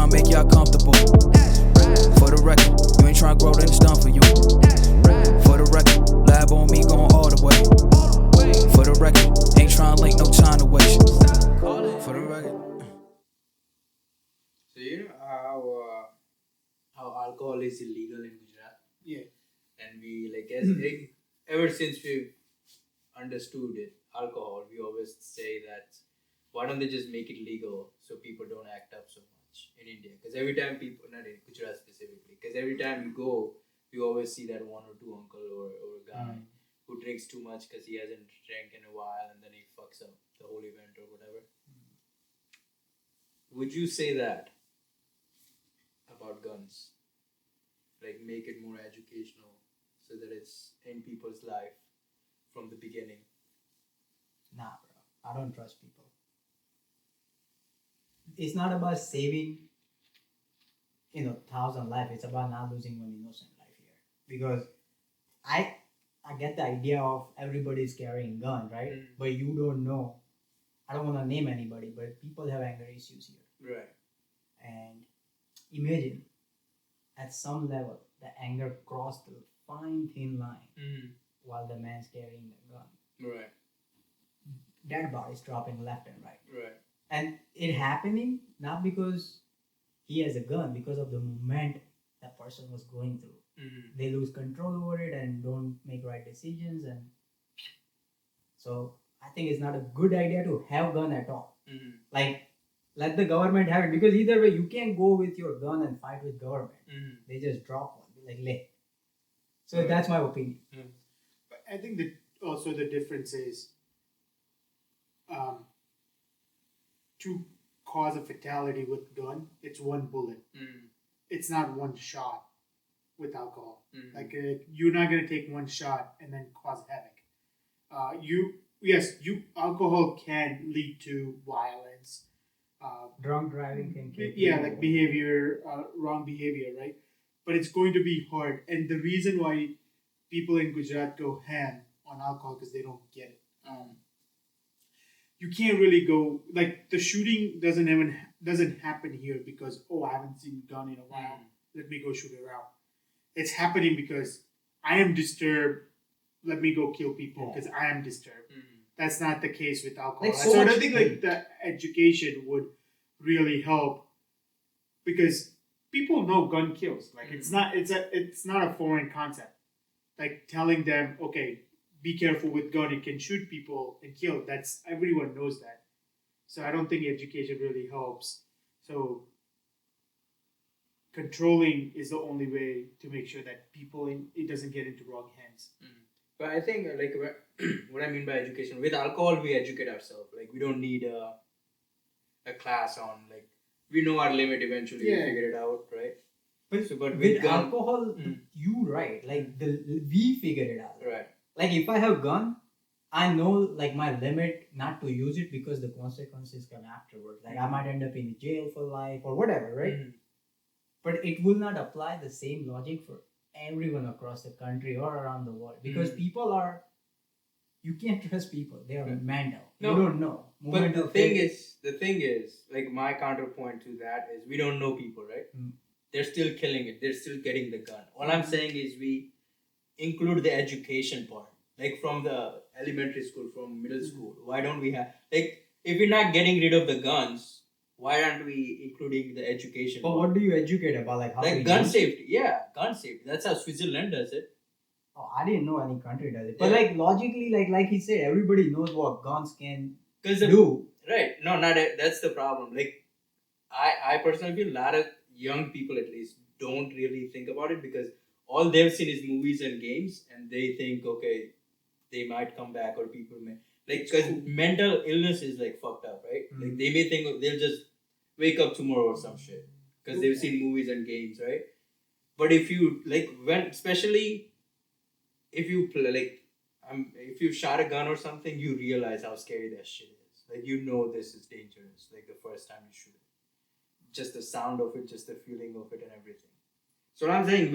trying to make y'all comfortable. For the record, you ain't trying to grow, then it's done for you. For the record, lab on me going all the way. For the record, ain't trying to link, no time to waste. For the record. So you know how alcohol is illegal in Gujarat, Yeah. and we like as ever since we've understood it, alcohol, we always say that why don't they just make it legal so people don't act up so much in India? Because every time people, not in Gujarat specifically, because every time you go, you always see that one or two uncle or a guy who drinks too much because he hasn't drank in a while, and then he fucks up the whole event or whatever. Would you say that about guns? Like make it more educational so that it's in people's life from the beginning. Nah, bro. I don't trust people. It's not about saving, 1,000 lives. It's about not losing one innocent life here. Because I get the idea of everybody's carrying gun, right? But you don't know. I don't want to name anybody, but people have anger issues here. Right. And imagine, at some level, the anger crossed the fine thin line while the man's carrying the gun. Right. Dead bodies dropping left and right. Right. And it happening not because he has a gun, because of the moment that person was going through. They lose control over it and don't make right decisions. And so I think it's not a good idea to have gun at all. Like, let the government have it, because either way you can't go with your gun and fight with government. They just drop one, like leh. So that's my opinion. But I think that also the difference is to cause a fatality with gun, it's one bullet. It's not one shot with alcohol. Like you're not gonna take one shot and then cause havoc. Alcohol can lead to violence. Drunk driving can kill like behavior, wrong behavior, right? But it's going to be hard. And the reason why people in Gujarat go ham on alcohol because they don't get it. You can't really go, like, the shooting doesn't happen here because, I haven't seen a gun in a while. Let me go shoot around. It's happening because I am disturbed. Let me go kill people because I am disturbed. That's not the case with alcohol. Like, so I don't think like the education would really help because people know gun kills. Like it's not a foreign concept. Like telling them, okay, be careful with gun, it can shoot people and kill. That's everyone knows that. So I don't think education really helps. So controlling is the only way to make sure that it doesn't get into wrong hands. But I think like what I mean by education, with alcohol we educate ourselves. Like we don't need a class on, like we know our limit eventually. We figure it out, right? But with alcohol, you right, like we figure it out. Right. Like if I have gun, I know like my limit not to use it because the consequences come afterwards. Like I might end up in jail for life or whatever, right? But it will not apply the same logic for everyone across the country or around the world because you can't trust people. They are mental. No. You don't know. But the thing is, like my counterpoint to that is we don't know people, right? They're still killing it. They're still getting the gun. All I'm saying is we include the education part, like from the elementary school, from middle school. Why don't we have, like, if we're not getting rid of the guns, why aren't we including the education? But what do you educate about? Like how? Like gun safety. Yeah, gun safety. That's how Switzerland does it. Oh, I didn't know any country does it. But like logically, like he said, everybody knows what guns can do. Right. No, that's the problem. Like, I personally feel a lot of young people at least don't really think about it because all they've seen is movies and games, and they think, okay, they might come back or people may, like, because mental illness is like fucked up, right? Like they may think they'll just wake up tomorrow or some shit because they've seen movies and games, right? But if you especially if you play, like, if you shot a gun or something, you realize how scary that shit is. Like you know this is dangerous. Like the first time you shoot it, just the sound of it, just the feeling of it, and everything. So what I'm saying,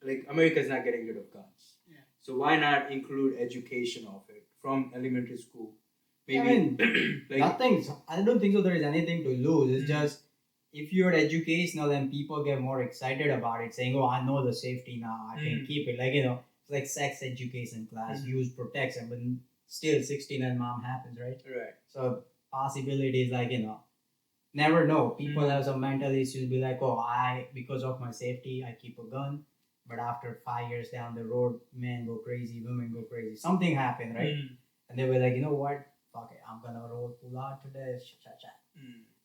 like America's not getting rid of guns. Yeah. So why not include education of it from elementary school? Maybe I mean, like, I don't think so. There is anything to lose. It's just if you're educational and people get more excited about it, saying, "Oh, I know the safety now, I can keep it." Like it's like sex education class, use protection, but still 16 and mom happens, right? Right. So possibilities like never know. People have some mental issues, be like, "Oh, because of my safety, I keep a gun." But after 5 years down the road, men go crazy, women go crazy. Something happened, right? And they were like, "You know what? Fuck it, I'm gonna pull out today."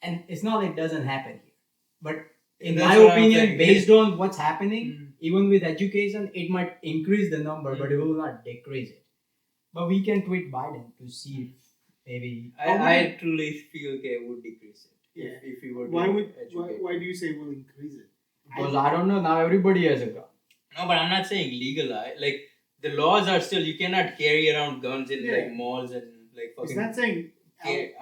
And it's not like it doesn't happen here, but in That's my what I'm opinion, saying. based on what's happening, even with education, it might increase the number, but it will not decrease it. But we can tweet Biden to see if maybe. I truly feel it would decrease it. Yeah. If we were Why to would educate. why do you say we'll increase it? Because I don't know, now everybody has a gun. No, but I'm not saying legalize. Like the laws are still, you cannot carry around guns in Yeah. like malls and like It's fucking. not saying.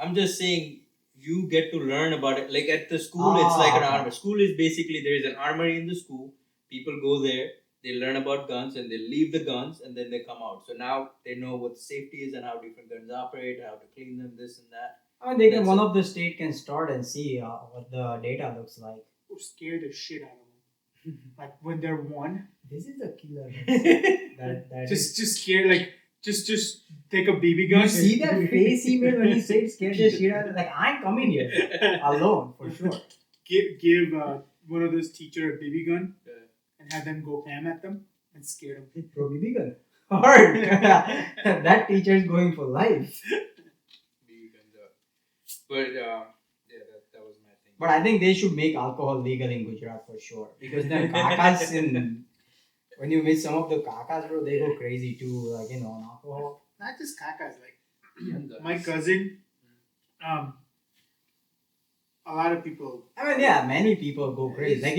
I'm just saying you get to learn about it. Like at the school, it's like an okay. armor. School is basically there is an armory in the school. People go there, they learn about guns, and they leave the guns, and then they come out. So now they know what safety is and how different guns operate, how to clean them, this and that. I mean, they can, That's one it. of the state can start and see what the data looks like. Or scare the shit out of them. Like when they're one, This is a killer. that just scare like just take a BB gun. you see that face email when he said scared the shit out of, like, I'm coming here alone for sure. Give one of those teacher a BB gun Yeah. and have them go ham at them and scare them. Bro, BB gun. Hard. That teacher is going for life. But that was my thing. But I think they should make alcohol legal in Gujarat for sure. Because the kakas when you meet some of the kakas, bro, they go crazy too, like, on alcohol. Not just kakas, like Young guys. my cousin, a lot of people. I mean, yeah, many people go crazy. Like,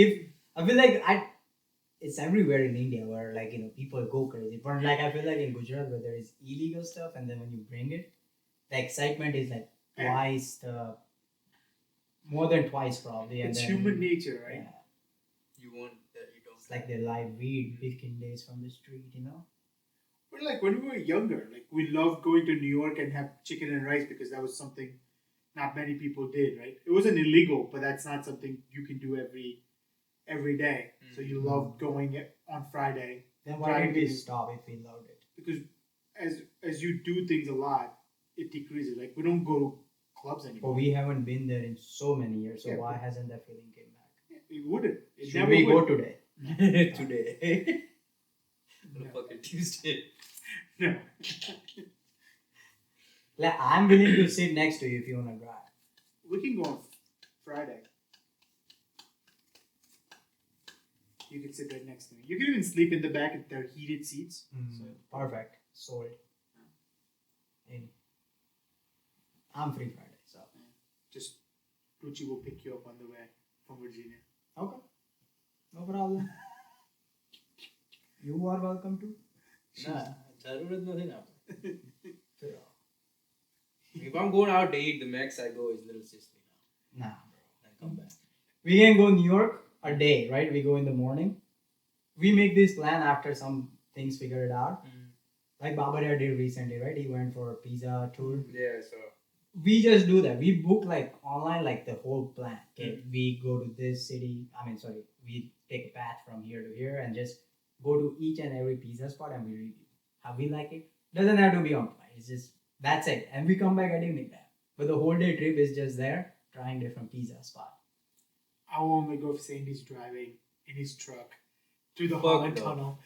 I feel like it's everywhere in India where, like, people go crazy. But, like, I feel like in Gujarat where there is illegal stuff and then when you bring it, the excitement is like more than twice probably. And It's then, human nature, right? Yeah, You want that you don't. it's like they live weed picking days from the street, But like when we were younger, like we loved going to New York and have chicken and rice because that was something not many people did, right? It wasn't illegal, but that's not something you can do every day. So you loved going on Friday Then why did we stop if we loved it? because as you do things a lot, it decreases. Like we don't go to clubs But anymore. we haven't been there in so many years, so Yeah, why but- hasn't that feeling came back? It wouldn't. It Should never we would. go today? Today. No. Fucking Tuesday. No. Like, I'm willing to sit next to you if you wanna drive. We can go on Friday. You can sit right next to me. You can even sleep in the back if they're heated seats. So Perfect. Sold. In. I'm free Friday, so. just Ruchi will pick you up on the way from Virginia. Okay. No problem. You are welcome to. Nah, zarurat nahi na. Fair. If I'm going out to eat, the max I go is Little Sicily now. Nah, bro. Then come back. We can go New York a day, right? We go in the morning. We make this plan after some things figure it out. Like Babaria did recently, right? He went for a pizza tour. Yeah, so. We just do that. We book like online, like the whole plan. Okay, we go to this city. We take a path from here to here and just go to each and every pizza spot and we review how we like it. Doesn't have to be on plan. It's just that's it. And we come back at evening time. But the whole day trip is just there trying different pizza spot. I will only go if Sandy's driving in his truck through the Fuck Holland no. Tunnel.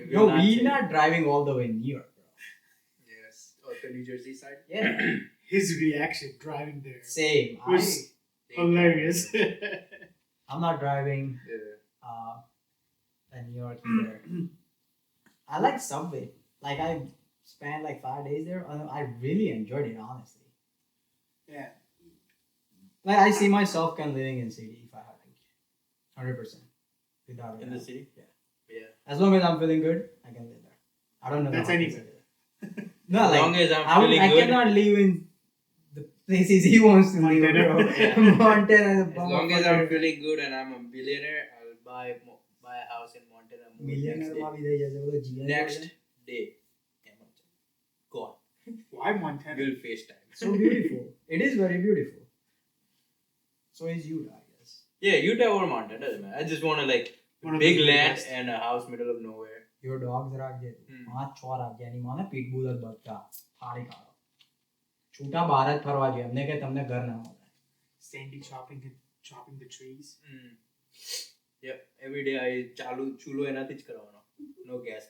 Yo, we're not driving all the way in New York, bro. Yes. Oh, the New Jersey side? Yeah, His reaction driving there same. was hilarious. I'm not driving Yeah. in New York either. I like Subway. Like, I spent like 5 days there. I really enjoyed it, honestly. Yeah. Like, I see myself can living in city if I have to. 100%. Without In a the doubt. city? Yeah. Yeah. As long as I'm feeling good, I can live there. I don't know. That's how to anywhere. say that. No, As like, long as I'm I feeling good. cannot live in the places he wants to live, bro. Yeah. Montana. As long as I'm feeling good and I'm a billionaire, I'll buy a house in Montana. move Millionaire next वाला भी दे जैसे वो तो GI Next वाला। day. Gone. Why Montana? We'll FaceTime. So beautiful. It is very beautiful. So is Utah, I guess. Yeah, Utah or Mountain, doesn't matter. I just want to like One of big the land best. and a house middle of nowhere. Your dogs રાખજે 5-6 રાખજે એની માને pit bull જ બધા ફાડી કાઢો છૂટા બહાર જ ફરવા જોઈએ એમને કે તમને ઘર ના મળે Sandy chopping the trees. Yep, every day I ચાલુ ચૂલો એનાથી જ કરવાનો. No gas.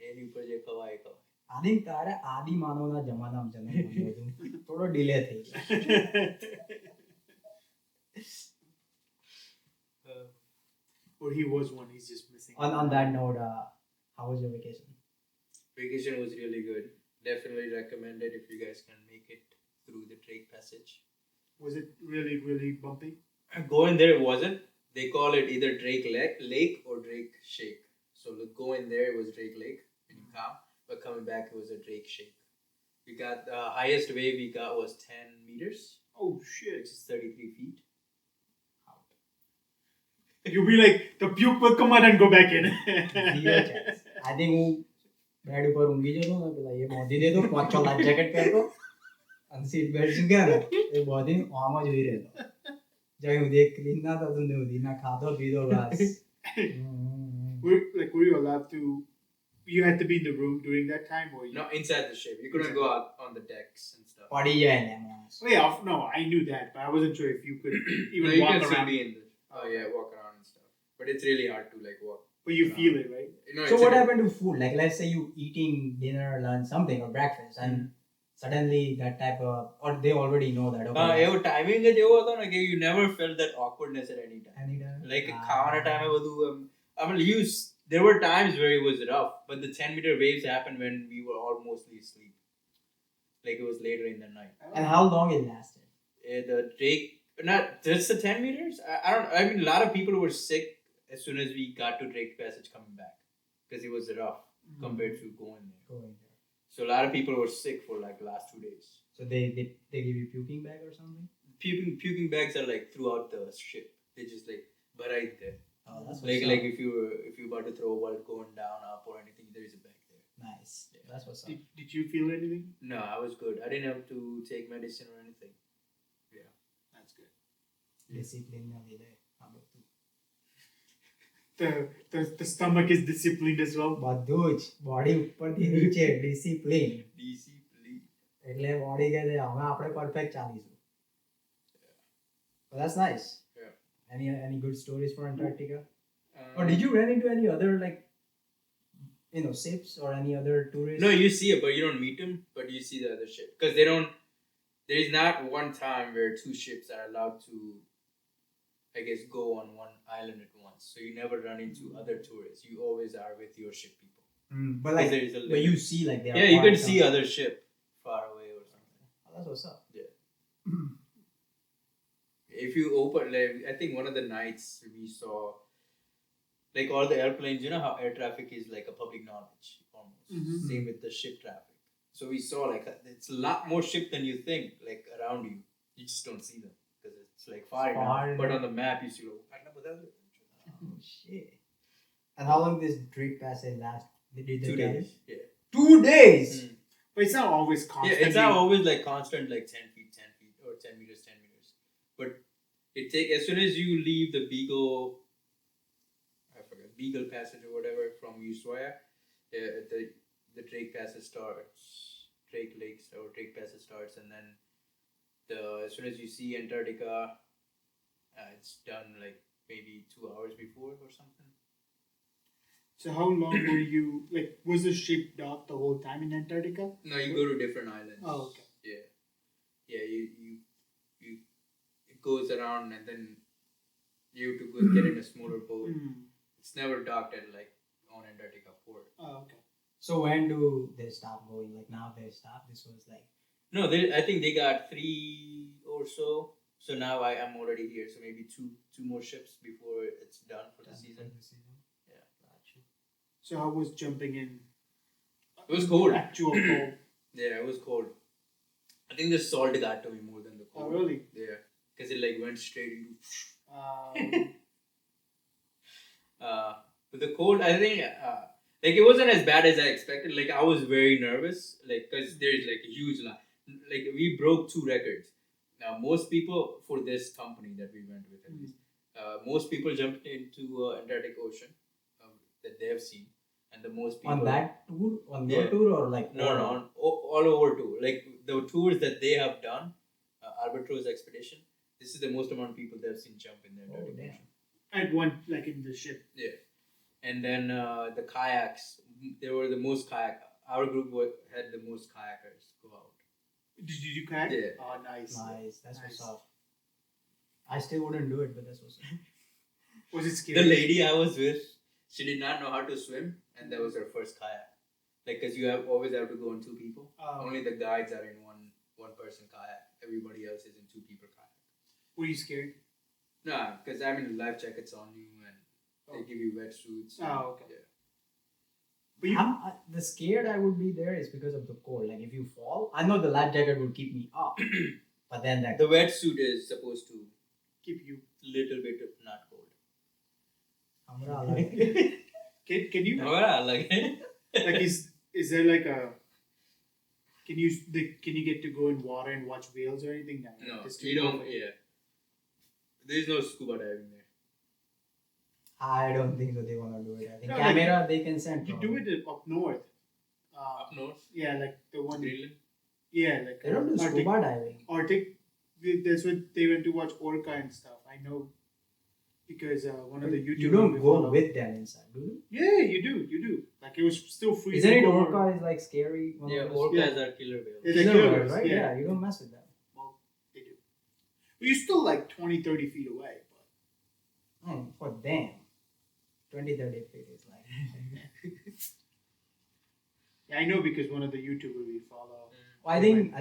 એની ઉપર જે ખવાય એ ખવાય. આદિ તારે આદિ માનવના જમાનામાં છે ને બધું થોડો ડિલે થઈ ગયો Or he was one, he's just missing. on that note how was your vacation? Vacation was really good. Definitely recommend it if you guys can make it through the Drake Passage. Was it really, really bumpy? Going there it wasn't. They call it either Drake Lake or Drake Shake. So going there it was Drake Lake when you come, but coming back it was a Drake Shake. We got the highest wave we got was 10 meters, Oh shit. which is 33 feet. You'll be like, the puke will come out and go back in. Zero chance. I think હું bed ઉપર ઊંઘી જતો ને પેલા એ બોધી દેતો 5-6 lakh jacket પહેરતો અને seat belt ઝુક્યા ને એ બોધી આમ જ હોઈ રહેતો જઈ હું દેખ ક્લીન ના થતું ને હું ના ખાધો પીધો બસ Were you allowed to? You had to be in the room during that time, or you? No, inside the ship. You couldn't go out on the decks and stuff. પડી જાય ને માણસ Oh yeah, no, I knew that, but I wasn't sure if you could even No, you walk can still around. be in the walk around and stuff. But it's really hard to like walk. But you feel it, right? No, so it's what a- happened to food like let's say you eating dinner lunch something or breakfast and suddenly that type of or they already know that એવો timing જ એવો હતો ને કે you never felt that awkwardness at any time. anytime Like ખાવાના ટાઈમે બધું I mean there were times where it was rough, but the 10-meter waves happened when we were all mostly asleep. Like it was later in the night. and how long it lasted The Drake, not just the 10 meters. I mean, a lot of people were sick as soon as we got to Drake Passage coming back because it was rough compared to going there. going there So a lot of people were sick for like the last 2 days. so they give you puking bag or something Puking bags are like throughout the ship. They just like right there. oh that's Like what's up. if you about to throw a ball going down up or anything, there is a bag there. Nice. That's what's up. Did you feel anything? No, I was good. I didn't have to take medicine or anything. That's good. Discipline na nila આ બધું. The stomach is disciplined as well. બધું જ body ઉપરથી નીચે discipline Discipline. એટલે body કહે છે હવે આપણે perfect ચાલીશું. But that's nice. Yeah. Any good stories for Antarctica? Or Um, did you run into any other like ships or any other tourists? No, you see it, but you don't meet them. But you see the other ship because they don't. There is not one time where 2 ships are allowed to, I guess, go on one island at once. So you never run into other tourists. You always are with your ship people. But like, there is a but limit. you see like they are. Yeah, you can parked see on- other ship far away or something. Oh, that's what's up. If you open, like, I think one of the nights we saw, like all the airplanes, you know how air traffic is like a public knowledge almost. Mhm. Same with the ship traffic. So we saw like it's a lot more ship than you think, like around you. You just don't see them because it's like far Far enough. But enough. on the map, you see. Oh Oh shit! And how long this Drake Passage last? Did they 2 tell you? days. Yeah. 2 days. Mm. But it's not always constant. Yeah, it's not always like constant, like 10 feet, 10 feet, or 10 meters, 10 meters. But as soon as you leave the Beagle Passage or whatever from Ushuaia, the Drake Passage starts, Drake Lakes or Drake Passage starts, and then as soon as you see Antarctica, it's done like maybe 2 hours before or something. So how long were you, like, was the ship docked the whole time in Antarctica? No, you go to different islands. Oh, okay. Yeah, you it goes around and then you have to go get in a smaller boat. Mm. It's never docked at like on Antarctica port. Oh, okay. So when do they stop going? Like now they stop. This was like No, I think they got 3 or so. So now I'm already here. So maybe two more ships before it's done for the season. Yeah. Gotcha. So how was jumping in? It was cold. Actual cold. Yeah, it was cold. I think the salt got to me more than the cold. Oh, really? Yeah, because it like went straight into. But the cold, I think, like it wasn't as bad as I expected. Like I was very nervous, like because there's like a huge line. Like we broke 2 records. Now most people for this company that we went with, at least, most people jumped into Antarctic Ocean that they have seen, and the most people On that tour, on your Yeah. tour, or like no, overall? no, all over too. Like the tours that they have done, Albatross expedition. This is the most amount of people they have seen jump in the Antarctic damn. Ocean. At one, like in the ship. Yeah, and then the kayaks. They were the most kayak. Our group had the most kayakers go out. Did you do kayak? Yeah. Oh, nice. Nice, that's what's Nice. up. I still wouldn't do it, but that's what's up. Was it The scary? lady I was with, she did not know how to swim, and that was her first kayak. Like, cause you always have to go in two people. Oh. Only the guides are in one person kayak. Everybody else is in two people kayak. Were you scared? Nah, cause I mean life jackets on you and they Oh. give you wetsuits. Oh, okay. Yeah. But you, The scared I would be there is because of the cold. Like if you fall, I know the life jacket would keep me up, but then that The wetsuit is supposed to keep you. little bit of not cold. Hamra like Can you Well, like like is there like a can you get to go in water and watch whales or anything? no, Just you don't. Yeah, there's no scuba diving there. I don't think so. They wanna do it. I think No, camera they can send. You do it up north. Up north, Yeah, like the one. Greenland. Yeah, like They don't do Arctic. scuba diving. Arctic. That's what they went to watch orca and stuff. I know because one of the YouTubers You don't we go follow- with them inside, do you? Yeah, you do. Like it was still free. Isn't to it go orca on- is like scary? One Yeah, of those- orcas are killer whales. Yeah, they're Killer killers, whales, right? yeah. Yeah, you don't mess with them. Well, they do. But you're still like 20, 30 feet away. But For them, 20, 30 feet is like. yeah, I know because one of the YouTubers we follow. Well, I think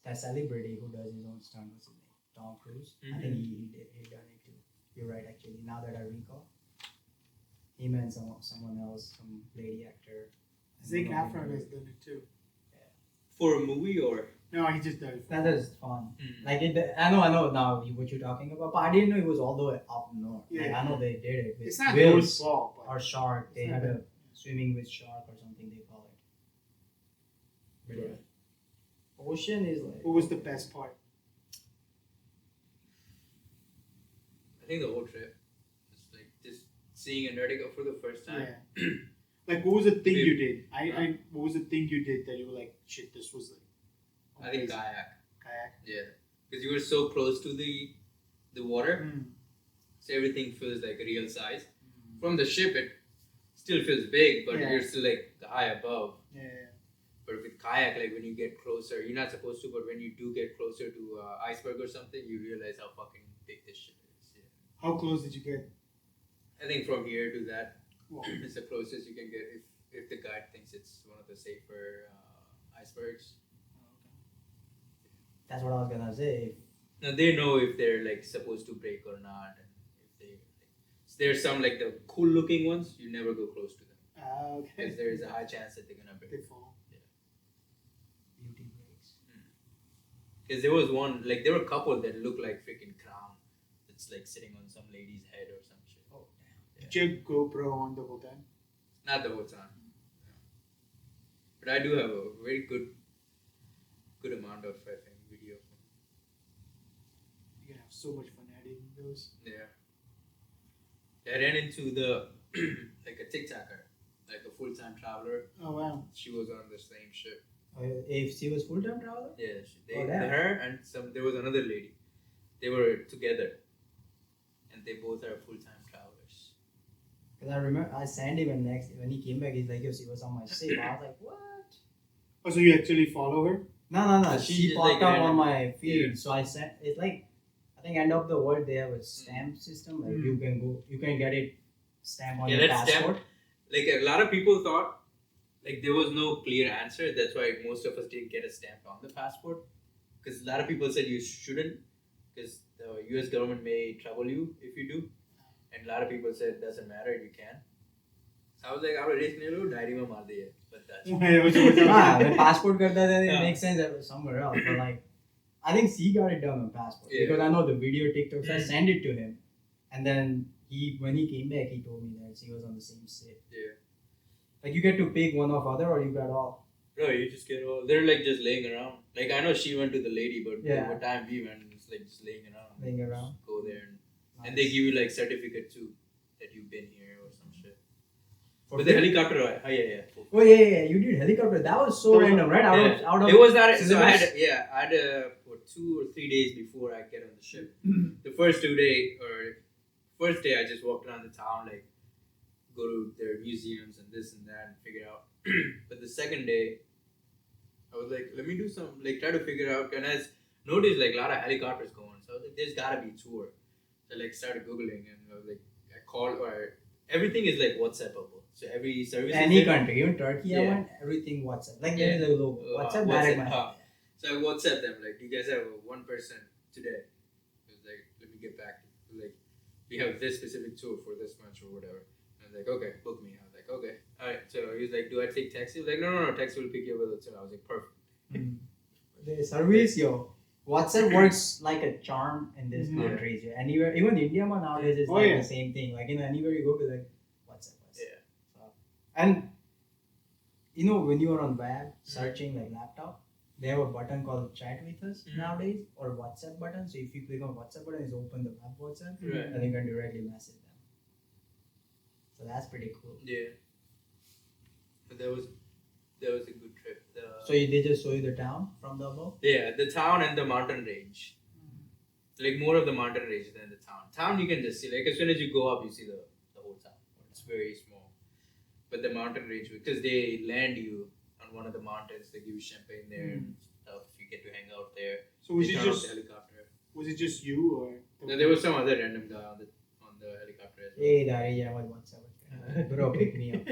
that celebrity who does his own stunt, what's his name? Tom Cruise. I think he done it too. You're right, actually. Now that I recall, him and someone else, some lady actor. Zac I don't know Efron who has it is. done it too. For a movie or No, he just does it. That is fun. Mm. Like it, I know now what you're talking about, but I didn't know it was all the way up north. Like, Yeah. I know they did it with It's not whales Noah's fault, but or shark. They It's had not a swimming with shark or something they call it. But yeah, ocean is like. what was the best part? I think the whole trip. It's like just seeing Antarctica for the first time. Yeah. Like, what was the thing Maybe- you did? What was the thing you did that you were like, shit, this was like. I think amazing. kayak. Kayak. Yeah, because you were so close to the water, Mm. so everything feels like real size. From the ship, it still feels big, but Yeah. you're still like high above. Yeah. But with kayak, like when you get closer, you're not supposed to, but when you do get closer to iceberg or something, you realize how fucking big this shit is. Yeah. How close did you get? I think from here to that, Well, it's the closest you can get if the guide thinks it's one of the safer icebergs. That's what I was gonna say. Now they know if they're like supposed to break or not, and if they there's some like the cool looking ones, you never go close to them okay. because there is a high chance that they're gonna break. They fall. Beauty breaks. Because there was one, like there were a couple that looked like freaking crown. It's like sitting on some lady's head or some shit. Oh damn. Did you have GoPro on the whole time? Not the whole time. No. But I do have a very good amount of I think video. You're gonna have so much fun editing those. Yeah. I ran into the like a TikToker, like a full time traveler. Oh wow. She was on the same ship. If she was full time traveler. Yeah, Oh, damn. her and there was another lady. They were together, and they both are full time travelers. Because I remember I sent him and next when he came back, he's like, "Yo, she was on my ship." I was like, "What?" Oh, so you actually follow her? No. So she She just, popped like, up ran on it. my feed, Yeah. so I sent. It's like I think end of the world they have a stamp system. Like you can get it stamp on Yeah, your that stamp- passport. Like a lot of people thought, like there was no clear answer. That's why most of us didn't get a stamp on the passport. Because a lot of people said you shouldn't, because the U.S. government may trouble you if you do, and a lot of people said it doesn't matter, you can. So I was like, "आप risk नहीं लो, diary में मार दिए." But that's When passport करता था, it Yeah. makes sense that it was somewhere else. But like, I think she got it done on passport Yeah. because I know the video TikTok. So I sent it to him, and then when he came back, he told me that she was on the same ship. yeah. Like you get to pick one of other, or you got all. No, you just get all. They're like just laying around. Like I know she went to the lady, but Yeah. over time we went, it's like just laying around. Laying around. Just go there and Nice. they give you like certificate too that you've been here or some shit. For But the free? helicopter, yeah. Oh yeah, you did helicopter. That was so That was random, right? Out of It was not. So I syllabus? had for 2 or 3 days before I get on the ship. The first day I just walked around the town, like go to their museums and this and that and figure out. But the second day, I was like, let me do some, like try to figure out. And I noticed like a lot of helicopters going. So I was like, there's gotta be a tour. So I like started googling and I was like, I called or everything is like WhatsAppable. So every service. Any country, even Turkey, I Yeah. want everything WhatsApp. Like Yeah. there is a logo. WhatsApp direct message. So I WhatsApp them like, you guys have one person today. It was like, let me get back to you. Like, we have this specific tour for this much or whatever. And I was like, okay, book me. I was like, okay, all right. So he was like, do I take taxi? He was like, no, taxi will pick you up with it. So I was like, perfect. The service, yo. WhatsApp works like a charm in these Mhm. countries. Yeah. Anywhere, even India man nowadays is Oh, like yeah. the same thing. Like anywhere you go, be like WhatsApp. Yeah. So, and you know when you are on web searching like laptop, they have a button called Chat with Us nowadays or WhatsApp button. So if you click on WhatsApp button, it's open the web WhatsApp, Right. and you can directly message them. So that's pretty cool. Yeah. But that was a good trip. So they just show you the town from the above. Yeah, the town and the mountain range. Like more of the mountain range than the town. Town you can just see. Like as soon as you go up, you see the whole town. It's very small. But the mountain range, because they land you on one of the mountains, they give you champagne there and stuff. You get to hang out there. So was They it turn off just the helicopter. you or? No, there was some other random guy on the helicopter as well. Hey, Dari, yeah, my WhatsApp. Bro, pick me up.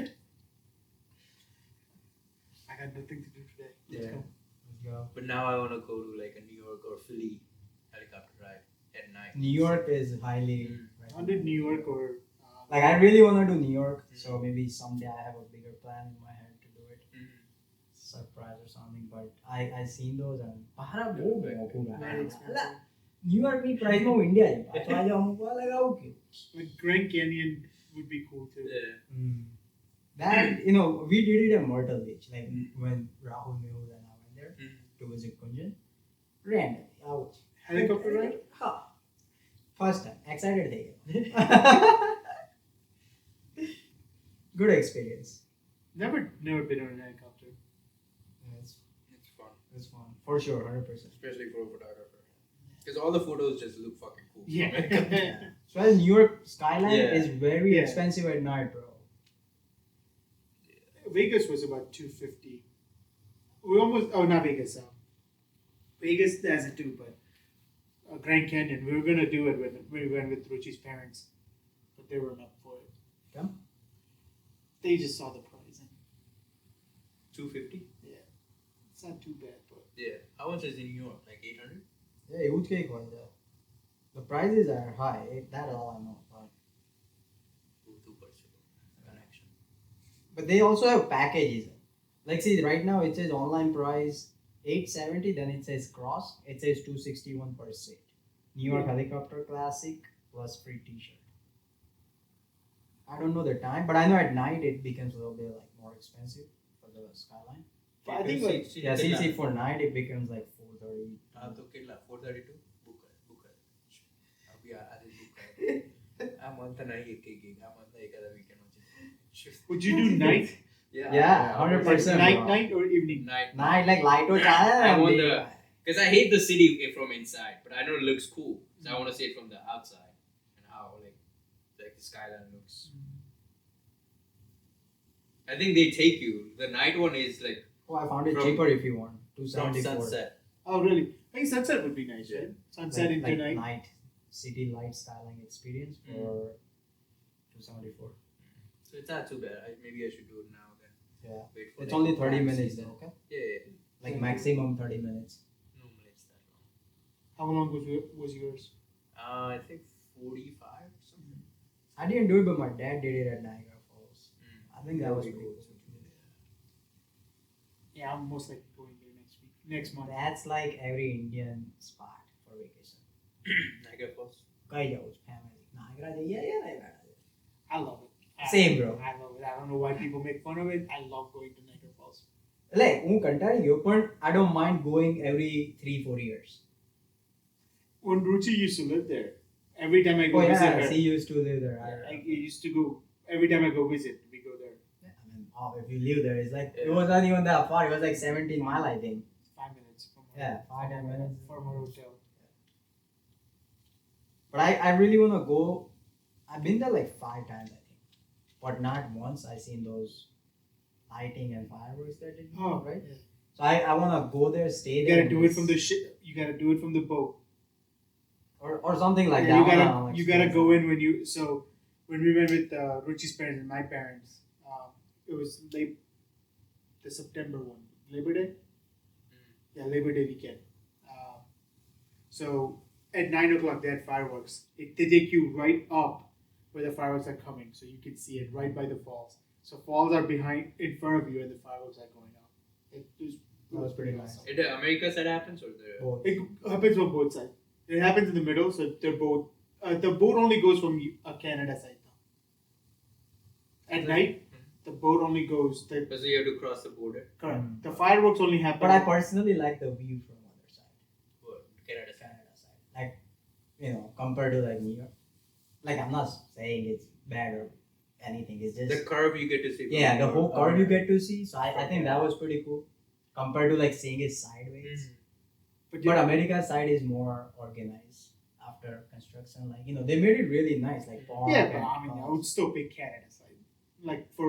I got nothing to do today. Yeah. Let's go. Let's go. But now I want to go to like a New York or Philly helicopter ride at night. New York is highly. I did New York or. Like I really want to do New York, so maybe someday I have a bigger plan in my head to do it, surprise or something. But I seen those and Pahara wo Very expensive. New York में price में India है. तो आज हमको लगाओ क्यों? But Grand Canyon would be cool too. Yeah. That we did it at Myrtle Beach, like when Rahul Mehul and I went there to visit Kunjan. Randomly, out. Helicopter ride? हाँ. First time, excited थे. Good experience. Never been on a helicopter. It's It's fun. fun for sure, 100%. Especially for a photographer. Because all the photos just look fucking cool. Yeah. So as New York skyline Yeah. is very Yeah. expensive at night, bro. Vegas was about $250. We almost not Vegas. Vegas has it too, but Grand Canyon. We were gonna do it when we went with Ruchi's parents, but they weren't up for it. Come. They just saw the price and 250? it's not too bad, but Yeah. How much is in New York? Like 800? Yeah, huge cake was there. The prices are high. That all I know. Connection. But they also have packages. Like see, right now it says online price $870. Then it says cross. It says $261 per seat. New York helicopter classic plus free T-shirt. I don't know the time, but I know at night it becomes a little bit like more expensive for the skyline. I think like Yeah, see for night it becomes like $430. हाँ तो कितना 432 book कर अभी आधे book कर I'm on the night gig I'm on the other weekend would you do night? Yeah, 100%. Night or evening? night Night like light or chaya. I want because I hate the city from inside but I know it looks cool so I want to see it from the outside and how like the skyline looks. I think they take you the night one is like Oh, I found it From- cheaper if you want. from 274. sunset. Oh really? I think sunset would be nice, right? Sunset into like night. night city light skyline experience for 274. So it's not too bad. Maybe I should do it now then. Yeah. Wait for It's the only 30 prime minutes season. though, okay? Yeah. Like maximum 30 minutes. Normally it's that long. How long was yours? I think 45 or something. I didn't do it, but my dad did it at Niagara Falls. I think that was That'd be pretty cool. cool. Yeah, I'm most likely going there next month. That's like every Indian spot for vacation. Niagara Falls. Kai jao family. Niagara jaiye ya Niagara jaiye? I love it. Same, bro. I love it. I don't know why people make fun of it. I love going to Niagara Falls. Like, હું કંટાળી ગયો પણ I don't mind going every 3-4 years. when Ruchi used to live there, every time I go Oh visit yeah, her, she used to live there. I used to go every time I go visit. We go there. Yeah, I mean, oh, if you live there, it's like it was not even that far. It was like 17 mile, I think. 5 minutes from Yeah, 5-10 minutes. from our hotel. But I really wanna go. I've been there like 5 times, I think, but not once. I seen those lighting and fireworks there. Oh, right. yeah. So I wanna go there, stay You there. gotta and do it just- from the ship. You gotta do it from the boat. or something like Yeah, that. you gotta go in when you. So when we went with Ruchi's parents and my parents, it was the September one, Labor Day. Yeah, Labor Day weekend. So at 9 o'clock they had fireworks. They take you right up where the fireworks are coming, so you can see it right by the falls. So falls are in front of you, and the fireworks are going up. That was pretty nice. In the America side happens or the Both. It happens on both sides. It happens in the middle, so they're both. The boat only goes from Canada side now. At night, the boat only goes. so you have to cross the border? Correct. Mm. The fireworks only happen. But I personally like the view from other side, Or Canada side. Canada side. Like, compared to like New York. Like, I'm not saying it's bad or anything. It's just The curve you get to see. yeah, from the your- whole curve you get to see. So I think that was pretty cool compared to like seeing it sideways. Mhm. But America's side is more organized after construction. Like, they made it really nice. Like park Yeah, but and I mean, I parks. would still pick Canada side. Like for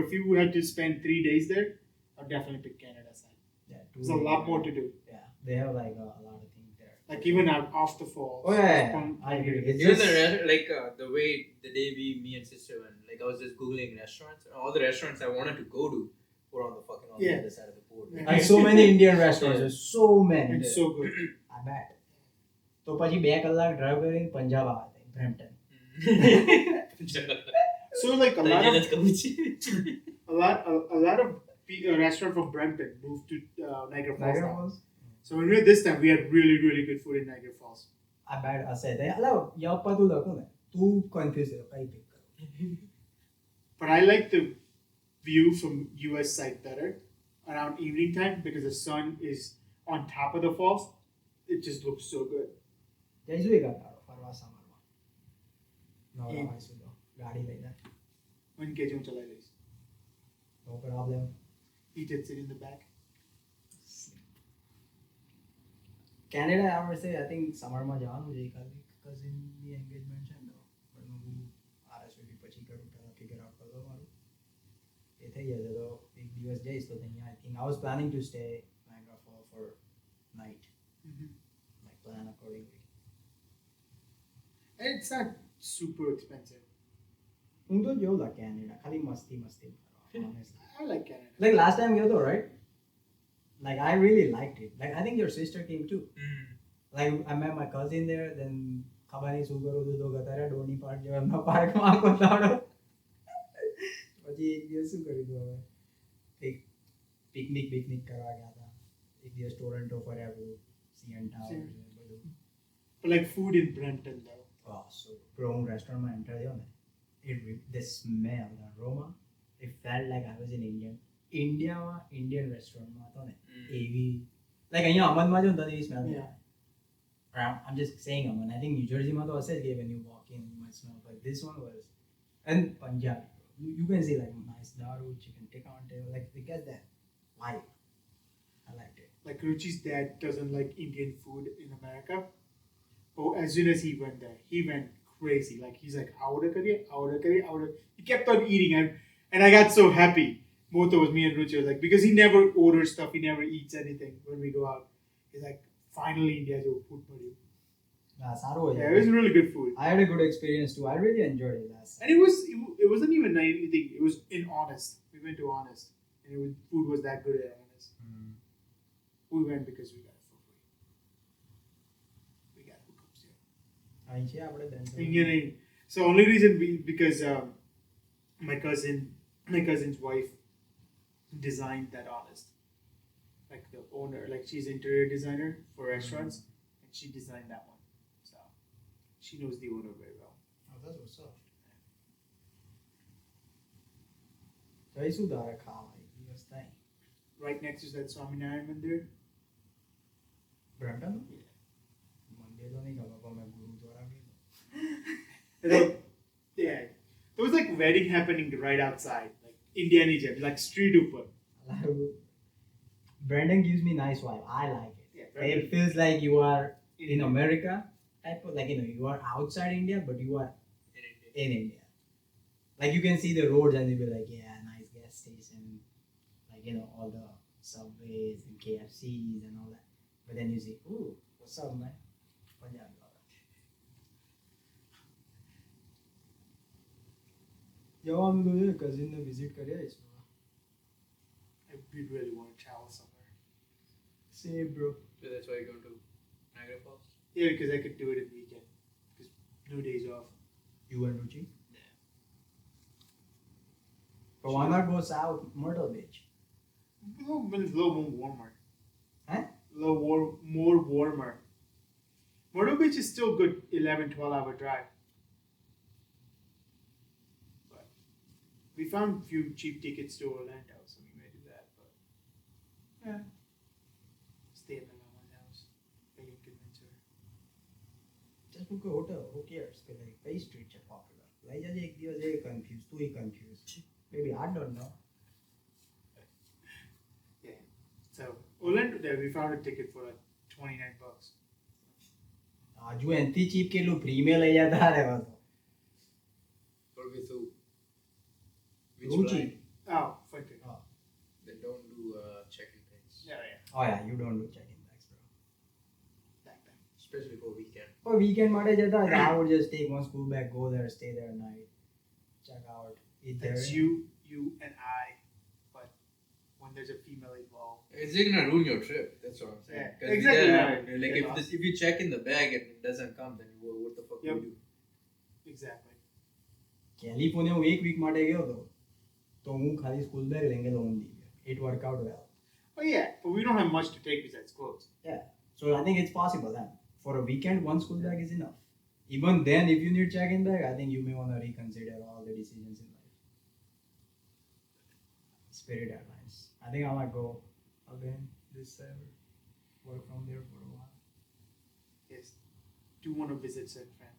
if you had to spend 3 days there, I'd definitely pick Canada side. Yeah, There's a lot more to do. Yeah, they have like a lot of things there. Like even out off the falls. Oh yeah, From- I agree. It's Even just, the way the day me and sister went, like I was just googling restaurants. All the restaurants I wanted to go to were on the Yeah. other side of the board. Yeah. like so many Indian restaurants. There's so many. It's so good. I bet. તો પછી 2 કલાક drive કરીને પંજાબ આવે બ્રેમ્પટન. So like a lot of Of restaurant from Brampton moved to Niagara Falls. Niagara now. Falls? So when we were this time, we had really really good food in Niagara Falls. I bet હશે તે hello yup પર તું લખો ને તું confuse થયો કઈ pick કરું. But I like the view from US side better around evening time because the sun is on top of the falls. It just looks so good. જઈશું એક દાડો ફરવા સમરમાં. નવરા હોઈશું તો ગાડી લઈને. When Kejun Chalai is. No problem. He did sit in the back. Canada I would say I think સમરમાં જવાનું છે ખાલી કઝિનની એન્ગેજમેન્ટ છે ને પણ હું RSVP પછી કરું પહેલાં ફિગર આઉટ કરી દઉં મારું એ થઈ જશે તો એક દિવસ જઈશ તો અહીંયા I think I was planning to stay Niagara Falls for night. Like plan accordingly. And it's not super expensive. હું તો જોઉં લા કેનેડા ખાલી મસ્તી કરવા honestly. I like Canada. Like last time ગયો તો right? Like I really liked it. Like I think your sister came too. Like I met my cousin there, then ખબર નહીં શું કરું તો ગતારે ડોની પાર્ક જેવા એમના પાર્કમાં આખો દાડો પછી એક દિવસ શું કર્યું હતું હવે એક પિકનિક કરવા ગયા હતા એક દિવસ ટોરન્ટો ફર્યા બધું CN ટાવર બધું. But like food in Brampton though. Oh, so bro હું રેસ્ટોરન્ટમાં એન્ટર થયો ને the smell, the aroma, it felt like I was in ઇન્ડિયામાં ઇન્ડિયન રેસ્ટોરન્ટમાં હતો ને એવી લાઈક અહીંયા અમનમાં જો ને તને એવી smell Yeah. I'm just saying Aman. I think New Jersey માં તો હશે જ કે when you walk in you might smell, but this one was and Punjabi. You can see like nice daru, chicken tikka on table, like they get that vibe. I liked it. Like Ruchi's dad doesn't like Indian food in America. But as soon as he went there, he went crazy. Like he's like, order curry. He kept on eating, and I got so happy. Both of us, me and Ruchi, was like, because he never orders stuff, he never eats anything when we go out. He's like, finally India has food for you. સારું Yeah, હોય. it was really good food. I had a good experience too. I really enjoyed it last. And it wasn't even anything. It was in Honest. We went to Honest, and food was that good at Honest. We went because we got it for free. We got hookups here. અહીં છે આપણે then. Engineering. So only reason because my cousin's wife designed that Honest, like the owner, like she's interior designer for restaurants, and she designed that one. So she knows the owner very well. Oh, that's what's up. જઈશું તારે ખાવા એક દિવસ થાય. Right next to that Swaminarayan Mandir. બ્રેમ્પટન મંદિર ગયેલો નહીં ખબર પણ મેં ગુરુદ્વારા ગયેલો. Yeah. There was like wedding happening right outside, like Indian Egypt, like street upper. Brandon gives me nice vibe. I like it. Yeah, It feels like you are in America type of, like, you are outside India but you are in India. Like you can see the roads and you'll be like, yeah, nice gas station, like, all the subways and KFCs and all that. But then you see, ooh, what's up, man? Punjab. જવાનું તો છે કઝિનને visit કરી આવીશ. We really want to travel somewhere. Same, bro. So that's why you're going to Niagara Falls? Yeah, because I could do it in weekend. Because no days off. You and Ruchi? Yeah. But why not go south, Myrtle Beach? It's a little more warmer. Huh? More warmer. Myrtle Beach is still good 11-12 hour drive. But we found few cheap tickets to Orlando, so we may do that. But yeah, stay at my mama's house. I can convince her. Just book a hotel. Who cares? Because like, Bay Street is popular. Like, just एक दिवस ये confused. तू ही confused. Maybe I don't know. Yeah. So Orlando, there we found a ticket for like $29. આજુ એનથી chip કેટલું free માં લઈ જતા રહેવા તો. Or with who? Which Ruchi. flight? Oh, fuck it. They don't do check-in things. Yeah, yeah. Oh yeah, you don't do check-in bags, bro. Back then. Especially for weekend. For weekend માટે જતા હોય, I would just take one school bag, go there, stay there at night, check out, eat there. That's you and I. But when there's a female involved. It's gonna ruin your trip. That's what I'm saying. Yeah, 'Cause exactly then, right. Like Yeah. if you check in the bag and it doesn't come, then what the fuck Yep. do you do? Exactly. California હું એક week માટે ગયો હતો તો હું ખાલી school bag લઈને ગયેલો ઊંધી. It worked out well. Oh yeah, but we don't have much to take besides clothes. Yeah. So I think it's possible then. For a weekend, one school bag is enough. Even then, if you need check-in bag, I think you may want to reconsider all the decisions in life. Spirit Airlines. I think I might go again this summer. Work from there for a while. Yes. Do want to visit San Fran.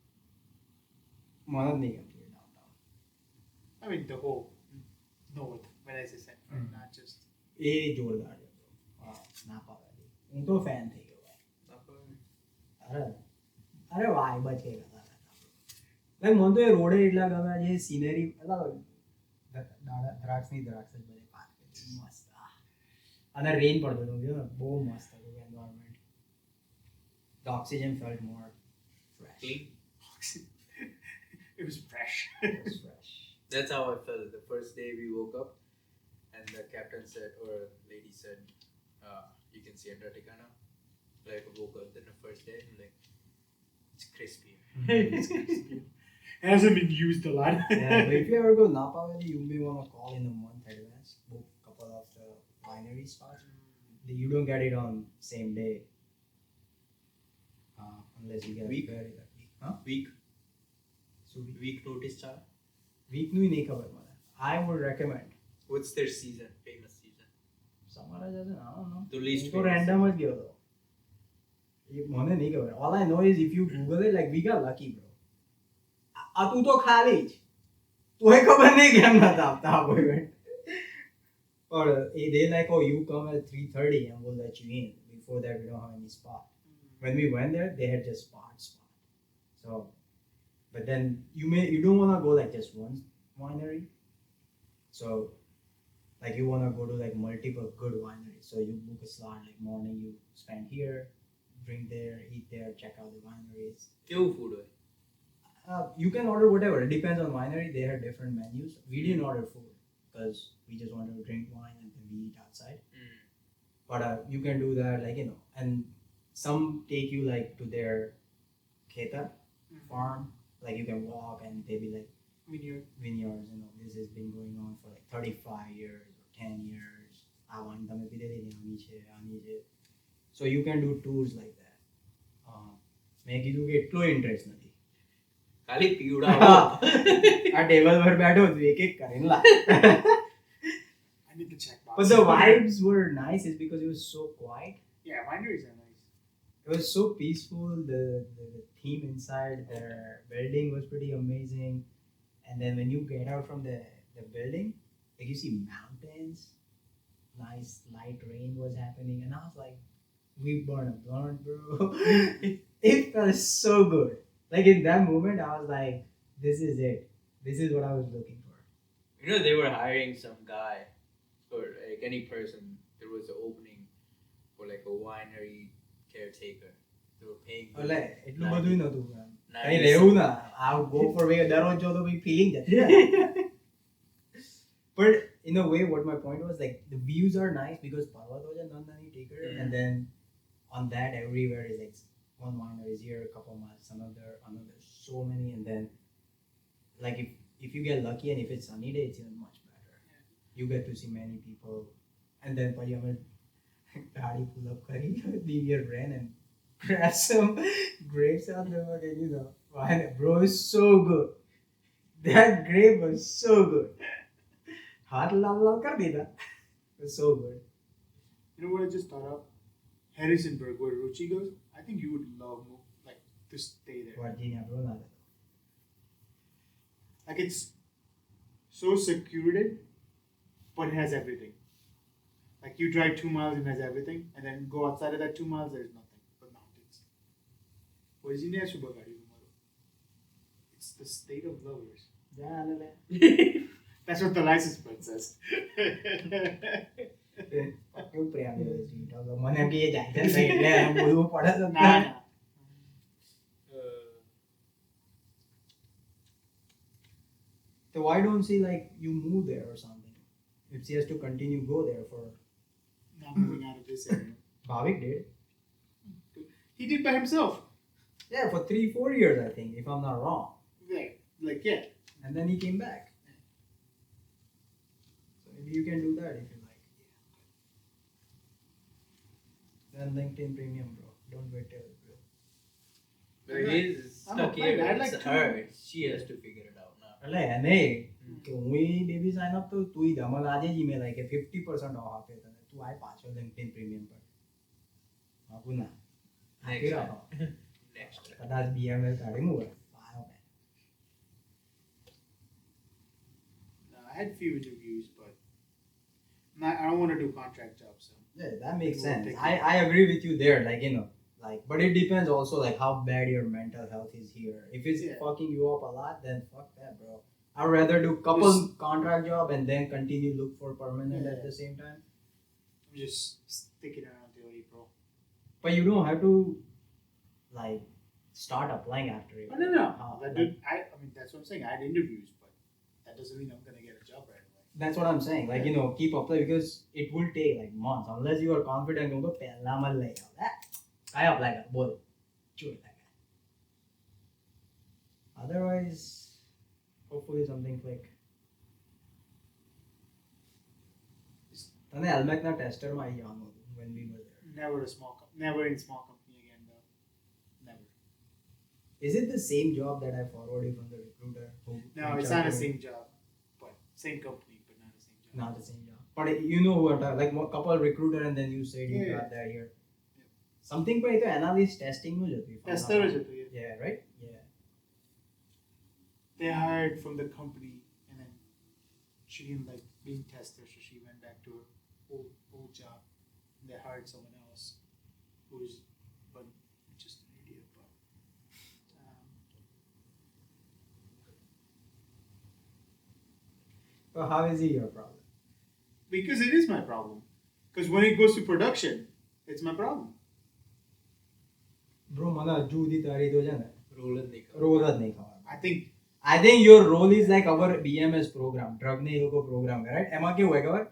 મને જ નહીં ગમતું એ downtown. I mean the whole north. When I say San Fran, not just. એ જોરદાર છે bro. Napa વેલી. હું તો fan થઈ ગયો ભાઈ. અરે વાઈબ જ કંઈક હતા. લાઈક મને તો એ રોડે એટલા ગમે જે સિનરી દ્રાક્ષની દ્રાક્ષ જ બધે પાક મસ્ત. અને રેન પડતો હતો ને બહુ મસ્ત હતું environment. The oxygen felt more fresh. Clean. It was fresh. It was fresh. That's how I felt the first day we woke up, and the captain said, or lady said, "You can see Antarctica now." Like I woke up then the first day, I'm like, it's crispy. It's crispy. It hasn't been used a lot. Yeah, but if you ever go Napa Valley, you may want to call in a month advance, book a couple of the winery spots. You don't get it on same day, unless you get Week? very lucky. Huh? Week So week notice chart. week નું નહીં ખબર મને. I would recommend. What's their season? Famous season. Summer જ હશે ને, I don't know. The least હું તો famous. random જ ગયો હતો. એ મને નહીં ખબર. All I know is if you Google it, like we got lucky, bro. આ તું તો ખાલી જ. તોય ખબર નહીં કેમ નતા આપતા appointment. Or they like, oh, you come at 3:30 and we'll let you in. Before that, we don't have any spot. When we went there, they had just spot. So, but then you don't want to go like just one winery. So, like you want to go to like multiple good wineries. So you book a slot, like morning you spend here, drink there, eat there, check out the wineries. Kevu food hoy. You can order whatever. It depends on winery. They have different menus. We didn't order food because we just wanted to drink wine and then we eat outside. But you can do that, like, and some take you like to their kheta farm. Like you can walk and they be like vineyards. This has been going on for like 35 years or 10 years. So you can do tours like that. મેં કીધું કે એટલો interest નથી. ખાલી પીવડા આ table પર બેઠો છું એક એક કરીને લા. I need to check box. But the vibes were nice is because it was so quiet. Yeah, wineries are nice. It was so peaceful. The theme inside the building was pretty amazing. And then when you get out from the building, like you see mountains, nice light rain was happening, and I was like, we burn a blunt, bro. It felt so good. Like in that moment, I was like, this is it. This is what I was looking for. You know, they were hiring some guy, or like any person. There was an opening for like a winery caretaker. They were paying. એટલે એટલું બધું નતું કઈ Nice. રહેવું ના આ go for way દરરોજ જો તો ભાઈ ફીલિંગ જતી but in a way what my point was like the views are nice because Parvat was a nandani taker and then on that everywhere is like one winery is here a couple miles another so many and then like if you get lucky and if it's sunny day it's even much better you get to see many people and then Pariyama गाड़ी pull up करी leave your friend and grab some grapes out there and you know wine bro it's so good that grape was so good हाथ लाल लाल कर देता it was so good You know what I just thought of? Harrisonburg, where Ruchi goes. I think you would love like to stay there. Virginia bro ना Like it's so secluded, but it has everything. Like you drive 2 miles and it has everything, and then go outside of that 2 miles, there's nothing but mountains. Virginia is super gadi tomorrow. It's the state of lovers. That's what the license plate says. કેવું પ્રેમ મને કે જાય એટલે બોલવું પડે તો Nah, nah. So why don't she like you move there or something if she has to continue go there for Not moving out of this area. Bhavik did He did by himself. yeah for 3-4 years I think if I'm not wrong Yeah. and then he came back so maybe you can do that if you like then LinkedIn premium bro don't wait till But he's I'm stuck applying. here. I'd like It's to- her. She has to figure it out now. એટલે એને કે હું baby sign up તો તું ધમલ આજે જ email આવી કે 50% ઓફ આપે તને તું આય પાછો LinkedIn પ્રીમિયમ પર બાપુ ના Next આપી time. રહો Next time. કદાચ BML કાઢી મૂકે પાયો મેં No, I had few interviews, but I don't want to do contract jobs. So. yeah that makes We'll sense take I agree with you there like you know like but it depends also like how bad your mental health is here if it's Yeah. fucking you up a lot then fuck that bro I'd rather do couple contract job and then continue look for permanent Yeah. at the same time I'm just sticking around till April. but you don't have to like start applying after it Oh, no. Oh, That like- I mean, that's what I'm saying. I had interviews, but that doesn't mean I'm going to get a job right away. That's what I'm saying. Like, you know, keep applying because it will take like months unless you are confident. You go, "Pehla mal nahi aaya." I apply kar, bol. Chud lagaya. Otherwise, hopefully something click. તને Almec ના tester માં આવી જવાનું હતું when we were there. Never in small company again, though. Never. Is it the same job that I forwarded from the recruiter? No, it's not the same job, but same company, but not the same job. Not the same job. But you know what? Like couple recruiter and then you said you Yeah. got that here. Something પર એ તો analyst testing નું જ હતું. if I'm not Tester wrong. is it? Yeah. Yeah, right? Yeah. They hired from the company, and then she didn't like being tester, so she went back to her old job. They hired someone else who's but just an idiot. But So how is he your problem? because it is my problem. Because when it goes to production, it's my problem. Bro, મને હજુ સુધી તારી તો છે ને Rule જ નહીં ખબર. રોલ જ નહીં ખબર. I think I think your role is like our BMS program. Drug ને એ લોકો program કરે, right? એમાં કેવું હોય ખબર?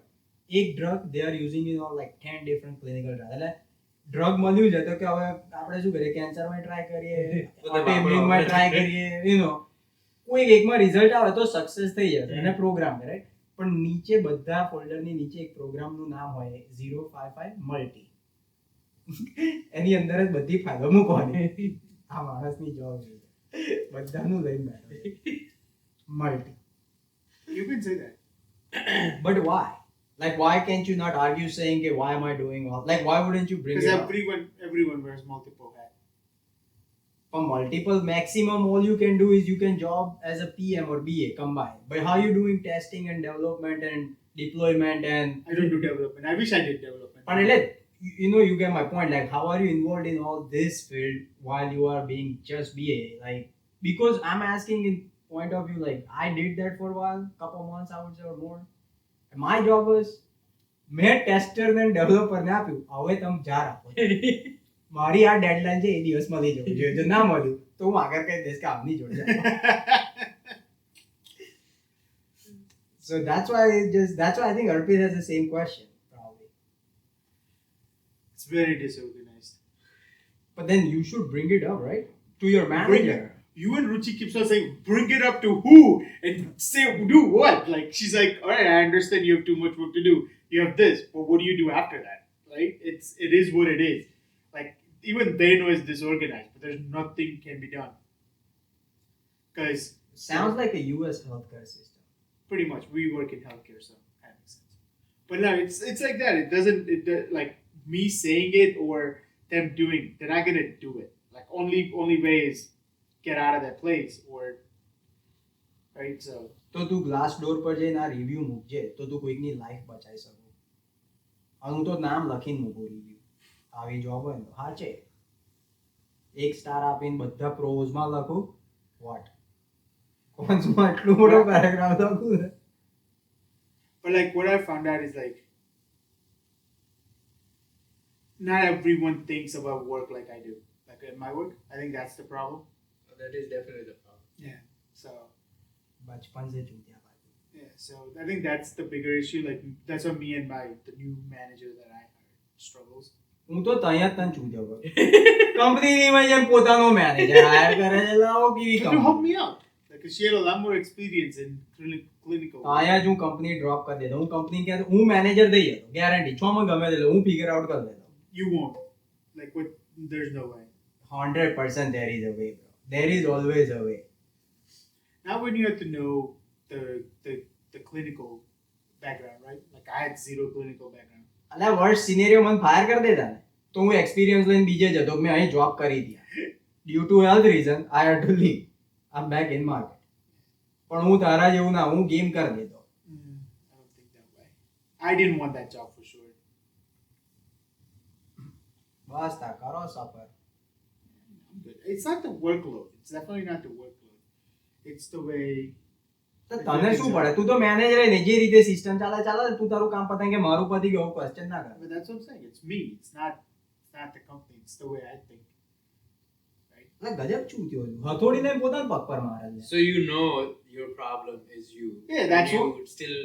એક drug they are using in all like 10 different clinical trials. એટલે drug મળ્યું છે તો કે હવે આપણે શું કરીએ કેન્સરમાં ટ્રાય કરીએ ઓટોઇમ્યુનમાં ટ્રાય કરીએ you know કોઈ એકમાં રિઝલ્ટ આવે તો સક્સેસ થઈ જશે એને પ્રોગ્રામ કરે right? પણ નીચે બધા ફોલ્ડરની નીચે એક પ્રોગ્રામનું નામ હોય 055 મલ્ટી એની અંદર જ બધી ફાઇલો મૂકવાની આ માણસની જોબ છે બધાનું લઈને બેઠો multi you can say that. but why Like, why can't you not argue saying, "Okay, why am I doing all?" Like, why wouldn't you bring Because it up? everyone wears multiple hats. For multiple, maximum all you can do is you can job as a PM or BA combined. But how you doing testing and development and deployment and I don't do development. I wish I did development. but you get my point. Like, how are you involved in all this field while you are being just BA? Like, because I'm asking in point of view, like, I did that for a while, couple months, I would say, or more. And my job was, મેં tester ને developer ને આપ્યું હવે તમે જા રાખો મારી આ ડેડલાઇન છે એ દિવસમાં લઈ જવું જોઈએ જો ના મળ્યું તો હું આગળ કહી દઈશ કે આમની જોડે So that's why I think Arpit has the same question probably. It's very disorganized. But then you should bring it up, right? To your manager. You and Ruchi keeps on saying, bring it up to who? And say, do what? Like, she's like, all right, I understand you have too much work to do. You have this, but what do you do after that? Right? It is what it is. Like, even they know it's disorganized, but there's nothing can be done. Because Sounds like a US healthcare system. pretty much we work in healthcare, so that makes sense. But no, it's like that. Like me saying it or them doing, they're not gonna do it. Like only way is get out of that place or right. So તો તું glass door પર જઈને આ review મૂકજે તો તું કોઈકની life બચાવી શકો હું તો નામ લખીને મૂકું રિવ્યુ આવી જોબ હોય ને હા છે એક સ્ટાર આપીને બધા પ્રોઝમાં લખું વોટ કોન્સમાં એટલું મોટો પેરેગ્રાફ લખું but like what I found out is like not everyone thinks about work like I do. Like in my work, I think that's the problem. That is definitely the problem. Yeah. So બચપન से ચૂત્યા બાજુ yeah. So I think that's the bigger issue. Like that's what me and the new manager that I hired struggles. હું તો તૈયાર તને ચૂત્યો કરું કંપનીની માં જેમ પોતાનો મેનેજર હાયર કરે છે લાવો કેવી Could you help me out? Like she had a lot more experience in clinical. અહીંયા જ હું કંપની ડ્રોપ કરી દેતો હું કંપની કે હું મેનેજર દઈ હતો ગેરંટી 6 માં ગમે તે હું ફિગર આઉટ કરી દેતો You won't. Like what? There's no way. 100% there is a way, bro. There is always a way. Now when you have to know the clinical background, right? Like I had zero clinical background. અલા worst scenario મને fire કરી દેતા ને તો હું experience લઈને બીજે જતો મેં અહીં જોબ કરી દી due to health reason I had to leave I am back in market પણ હું તારા જેવું ના હું ગેમ કરી દેતો I don't think that way. I didn't want that job for sure. બસ તા કરો સફર I'm good. It's not the workload. It's definitely not the workload. It's the way. તો તને શું પડે તું તો મેનેજર ને જે રીતે સિસ્ટમ ચાલે તું તારું કામ પતાય કે મારું પતી ગયું ક્વેશ્ચન ના કર But that's what I'm saying. It's me. It's not the company. It's the way I think. Right? એટલે ગજબ ચૂત્યો છું હથોડીને પોતાના પગ પર મારે છે So you know your problem is you. Yeah, that's and you what- still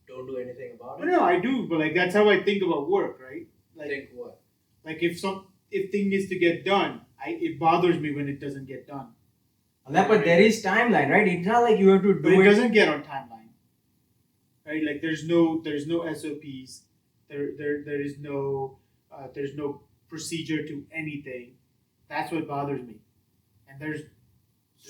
don't do anything about But it. no, I do. But like that's how I think about work, right? Like Think what? like if thing is to get done, it bothers me when it doesn't get done. but there is timeline, right? It's not like you have to But do it it. doesn't get on timeline, right? Like there's no SOPs. There is no procedure to anything. That's what bothers me. And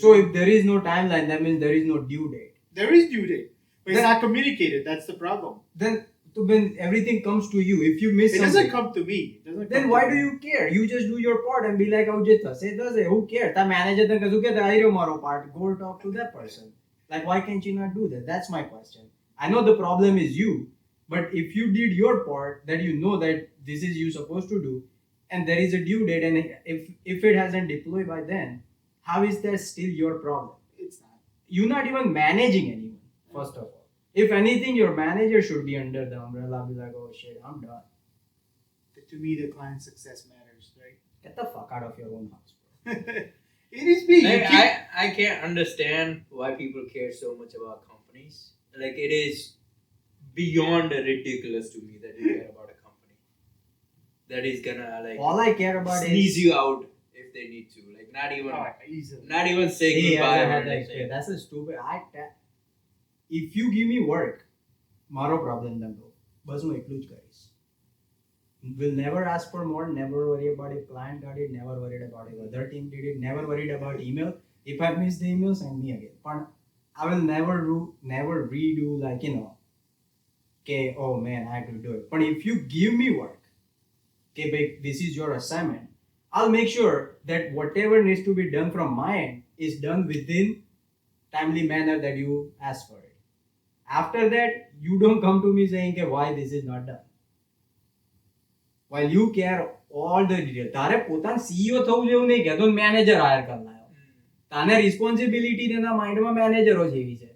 So if there is no timeline, that means there is no due date. there is due date, but it's not communicated. That's the problem. Then when everything comes to you, if you miss It something, doesn't come to me. It doesn't. then come why to do me. you care? You just do your part and be like, "Oh, je thase thase." Who cares? The manager then kazu ke I do maro part. Go talk to that person. Like, why can't you not do that? That's my question. I know the problem is you, but if you did your part, that you know that this is you supposed to do, and there is a due date, and if it hasn't deployed by then, how is that still your problem? It's not. You're not even managing anyone, first of all. If anything, your manager should be under the umbrella, be like, "Oh shit, I'm done. To me, the client success matters, right? Get the fuck out of your own house, bro." It is me. You Like, keep- I can't understand why people care so much about companies. Like it is beyond ridiculous to me that you care about a company that is gonna like All I care about sneeze is you out if they need to. Like Oh, easily. not even say See, goodbye. as I or had that anything. experience. That's a stupid. If you give me work, મારો problem ધંધો બસ હું એટલું જ કરીશ. Will never ask for more. Never worry about if client got it. Never worried about if other team did it. Never worried about email. If I miss the email, send me again. But I will never redo like okay, oh man, I have to do it. But if you give me work, okay, babe, this is your assignment, I'll make sure that whatever needs to be done from my end is done within timely manner that you ask for it. After that, you don't come to me saying okay, why this is not done. While you care all the details. તારે પોતાનું CEO થવું જેવું નહીં કહેતો manager higher કરનાર. તાને responsibility તેના માઇન્ડમાં મેનેજરો જેવી છે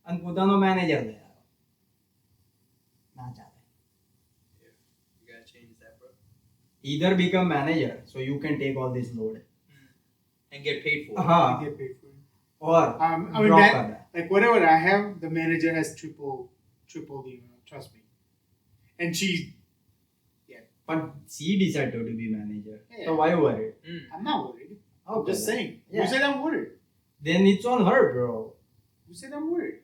અને પોતાનો મેનેજર લઈ આવ્યો. ના ચાલે. You gotta change that, bro. Either become manager so you can take all this load. And get paid for it. हाँ. I get paid for it. Or I mean, drop that, करना. like whatever I have, the manager has triple the amount. Trust me. And she, But she decided to be manager. Yeah. So why worried? I'm not worried. I'm Okay, just saying. yeah. Who said I'm worried? Then it's on her, bro. Who said I'm worried?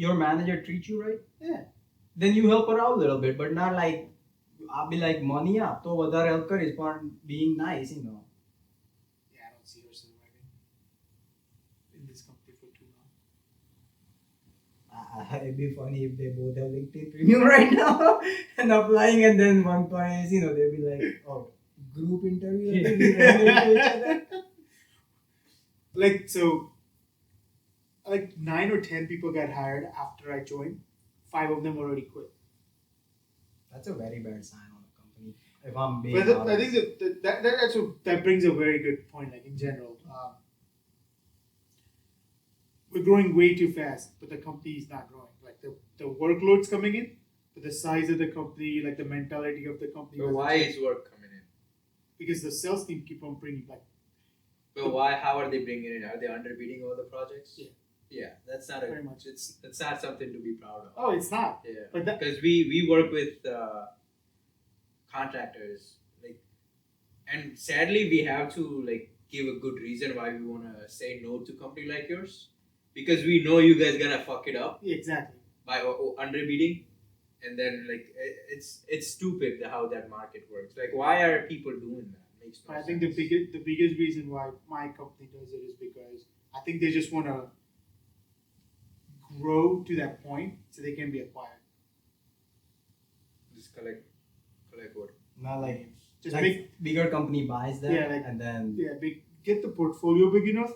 Your manager treats you right? Yeah. Then you help her out a little bit, but not like I'll be like money up. So વધારે help કરીશ પણ being nice, you know. Yeah, I don't see her surviving in this company for too long. It'd be funny if they both have LinkedIn premium right now and applying, and then one point is, you know, they'll be like, oh, group interview. And then we run into each other. Like, so, like 9 or 10 people got hired after I joined. 5 of them already quit. That's a very bad sign on a company. If I'm being But I honest. think that brings a very good point, like in general. We're growing way too fast, but the company is not growing. Like the workload's coming in, but the size of the company, like the mentality of the company. But doesn't why change. is work coming in? Because the sales team keep on bringing like. But why? How are they bringing it in? Are they underbidding all the projects? Yeah. Yeah, that's not Very much. It's not something to be proud of. Oh, it's not. Yeah. But that, Because we work with contractors, like, and sadly we have to like give a good reason why we want to say no to company like yours, because we know you guys gonna fuck it up exactly. by underbidding, and then like it's stupid how that market works. Like, why are people doing that? Makes no I sense. think the biggest reason why my company does it is because I think they just want to grow to that point so they can be acquired. Just collect what. Not like Just like make bigger company buys them, Yeah, like- and then get the portfolio big enough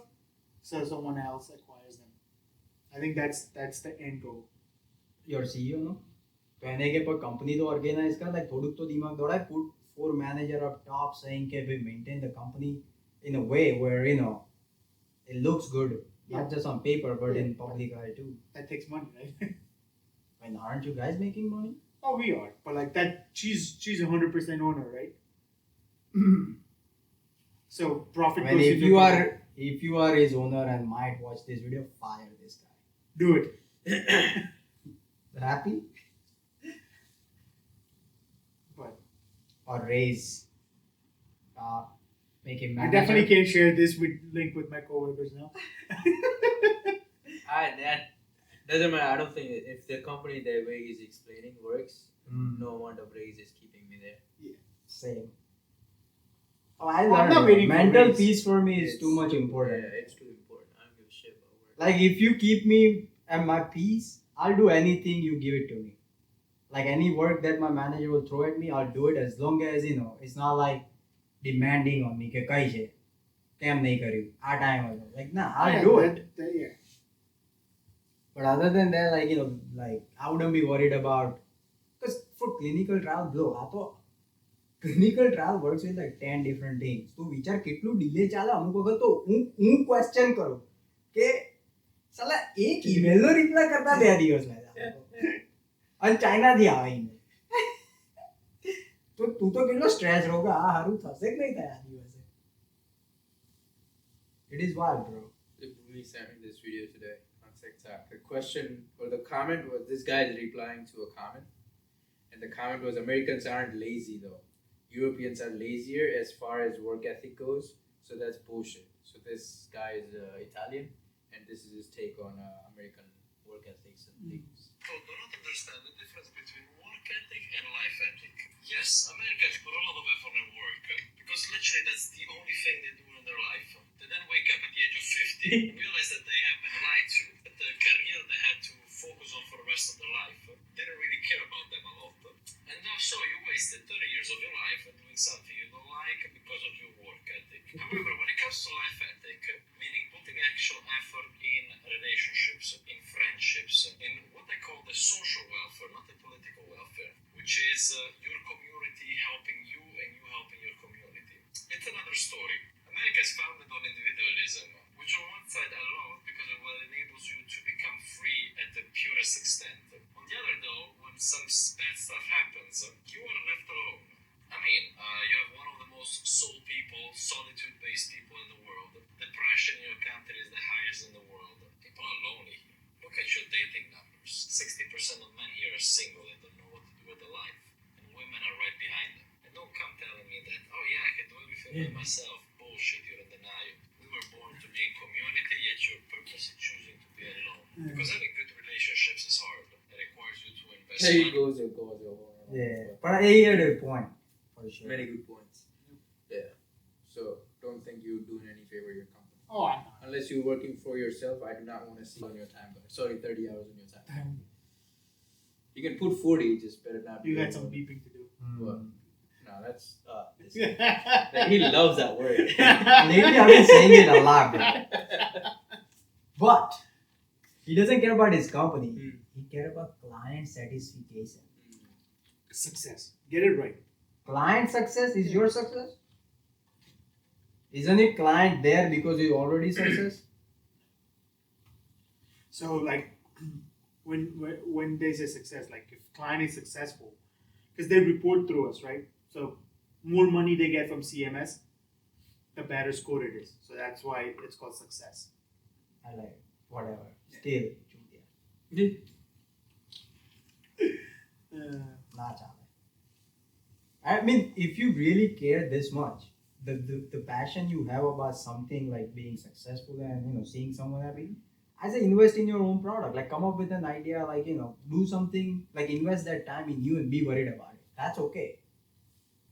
so someone else acquires them. I think that's the end goal. your CEO no. તો એને કે પર company તો organise કર like થોડુંક તો દિમાગ દોડાય put 4 manager up top saying કે we maintain the company in a way where you know it looks good, not just on paper but in public eye too. That takes money, right? I mean, aren't you guys making money? Oh, we are, but like that, she's 100% owner, right? So profit Well, goes if into you profit. are if you are his owner and might watch this video, fire this guy. Do it. Happy? But Or raise make him I manager. definitely can't share this link with my coworkers now. That doesn't matter. I don't think if the company the way he's explaining works, no amount of raise is keeping me there. Same. Oh, I I'm learned not waiting for mental raise. peace for me is It's- too much important. Yeah, it's too important. I don't give a shit about work. Like if you keep me at my peace, I'll do anything you give it to me. Like any work that my manager will throw at me, I'll do it as long as you know it's not like demanding on me. કે કઈ છે કેમ નહીં કર્યું આ time હતો like nah, I'll do it. Yeah. But other than that, like you know, like I wouldn't be worried about because for clinical trial, bro, આ તો clinical trial works with like 10 different things. તો વિચાર કેટલું delay ચાલે અમુક વખત તો હું ક્વેશ્ચન કરું કે સાલા એક ઈમેલનો રિપ્લાય કરતા 2 દિવસ લાગ્યા અને ચાઇનાથી આવે ઈમેલ તો તું તો કેટલો સ્ટ્રેસ રહો કે આ હારું થશે કે નહીં થાય આ દિવસે. It is wild, bro. We sent me this video today on TikTok. The question or the comment was this guy is replying to a comment, and the comment was Americans aren't lazy though. Europeans are lazier as far as work ethic goes, so that's bullshit. So this guy is Italian, and this is his take on American work ethics and things. People do not understand the difference between work ethic and life ethic. Yes, Americans put a lot of effort in work because literally that's the only thing they do in their life. They then wake up at the age of 50, realize that they have been lied to, that the career they had to focus on for the rest of their life, they don't really care about the social welfare, not the political welfare, which is your community helping you and you helping your community. It's another story. America is founded on individualism, which on one side I love because it will enables you to become free at the purest extent. On the other though, when some bad stuff happens, you are left alone. I mean, you have one of the most soul people, solitude-based people in the world. Depression in your country is the highest in the world. People are lonely here. Look at your dating numbers. 60% of men here are single and don't know what to do with their life. And women are right behind them. And don't come telling me that, oh yeah, I can do everything by myself. Bullshit, you're in denial. We were born to be in community, yet you're purposely choosing to be alone. Because having good relationships is hard. It requires you to invest There money. goes. Yeah, but I hear the point for sure. Many good points. Yeah. So don't think you're doing any favor your company. Oh, I'm not. Unless you're working for yourself, I do not want to see on your time. Sorry, 30 hours on your time. You can put 40, just better not. You be had some over. beeping to do. What? No, that's he loves that word. Lately, I've been saying it a lot, bro. But he doesn't care about his company. He cares about client satisfaction. Success. Get it right. Client success is your success. Isn't it client there because you already success? So like when they say success, like if client is successful, because they report through us, right? So more money they get from CMS, the better score it is. So that's why it's called success. I like whatever. Still, nah, chale. I mean, if you really care this much, the passion you have about something like being successful and seeing someone happy, I say invest in your own product. Like come up with an idea, like do something, like invest that time in you and be worried about it. That's okay.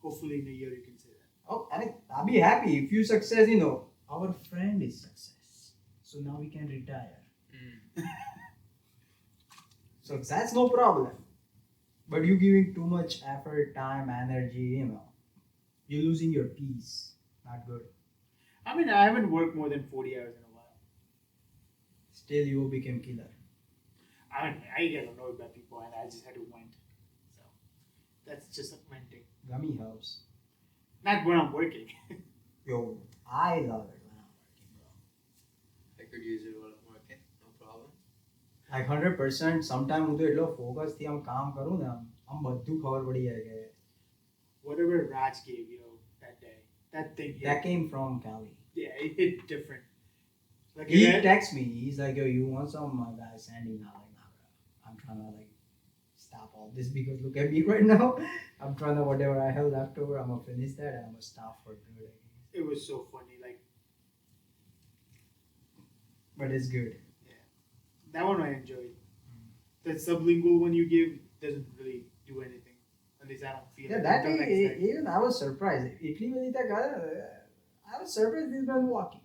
Hopefully in a year you can say that. Oh, I mean, I'll be happy if you success. Our friend is success, so now we can retire. So that's no problem. But you giving too much effort, time, energy, you're losing your peace. Not good. I mean, I haven't worked more than 40 hours in a while. Still, you became killer. I mean, I get annoyed by people and I just had to vent. So that's just venting. Gummy helps. Not when I'm working. Yo, I love it when I'm working, bro. I could use it while I'm working. No problem. Like 100%. Sometimes હું તો એટલો focus થી આમ કામ કરું ને આમ બધું ખબર પડી જાય કે Whatever Raj gave you that day, that thing hit. that came from Cali. Yeah, it hit different. Like He it- texts me. He's like, yo, you want some? My guy Sandy. Now, like, nah, bro. I'm trying to like stop all this because look at me right now. I'm trying to whatever I have left over. I'm gonna finish that and I'm gonna stop for good. it was so funny. Like But it's good. that one I enjoyed. The sublingual one you gave doesn't really do anything. At least I don't feel Yeah, it that until next day, time. even I was surprised. Italy when I was surprised this man walking.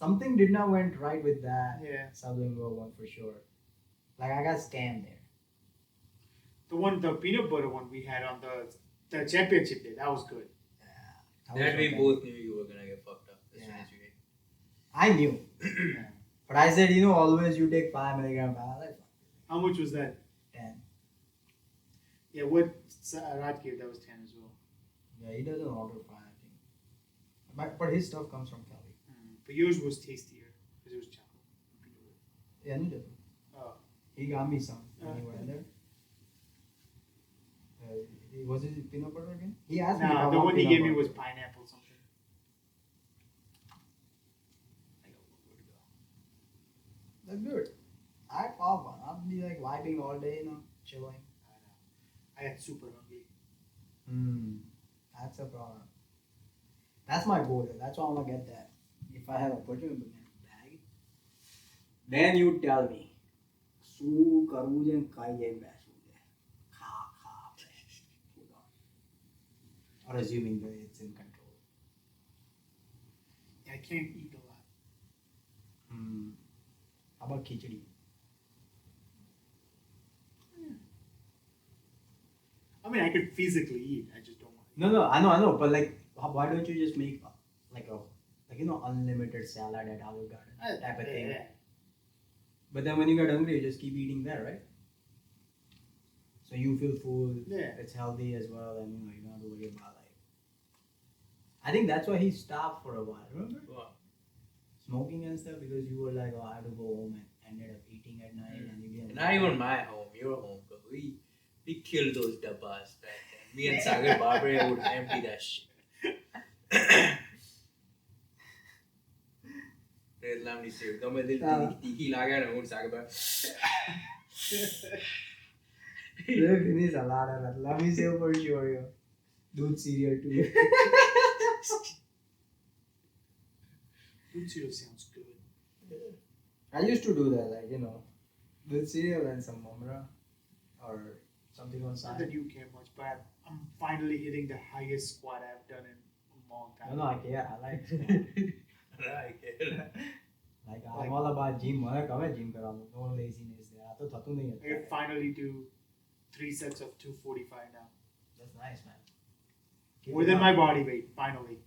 Something did not went right with that Yeah. sublingual one for sure. Like I got scammed there. The peanut butter one we had on the championship day, that was good. I was That we okay. both knew you were gonna get fucked up as soon Yeah. as you ate. I knew. But I said, always you take 5 milligram. I like How much was that? 10. Yeah, what Raj gave, that was 10 as well. Yeah, he doesn't order 5, I think. But his stuff comes from Cali. But yours was tastier because it was chocolate. Peanut butter. Yeah, no different. Oh. He got me some when he went there. Was it peanut butter again? He asked me. if I Nah, the want one he peanut gave me butter. was pineapple something. I don't know where to go. That's good. I pop one. I'll be like vibing all day, chilling. I know. I got super hungry. That's a problem. That's my goal. That's why I'm gonna get that. If I have a opportunity to get a bag, then you tell me. શું કરવું છે ને કઈ જઈને બેસવું છે ખા આપણે. Or assuming that it's in control. I can't eat a lot. How about khichdi? I mean, I could physically eat. I just don't want to. No, I know. But like, why don't you just make like unlimited salad at Olive Garden type of thing? Yeah. But then when you get hungry, you just keep eating there, right? So you feel full. Yeah. It's healthy as well, and you don't have to worry about like. I think that's why he stopped for a while. Remember? Wow. Smoking and stuff because you were like, oh, I have to go home and ended up eating at night and you get. Not even my home, your home. But we killed those dabbas back then. Me and Sagar Barbara would empty that shit. Lamni sir, come with tiki laga na un Sagar Barbara. They finish a lot of that. Let me say for sure, yo. Dude cereal too. Food cereal sounds good. I used to do that, like, with cereal and some momra or something on Not side. that you care much, but I'm finally hitting the highest squat I've done in a long time. No, I care. I like it. Like, I'm all about gym. I come gym karamo. No laziness there. I thought nahi I can finally do 3 sets of 245 now. That's nice, man. Keep More it than up. my body weight, finally.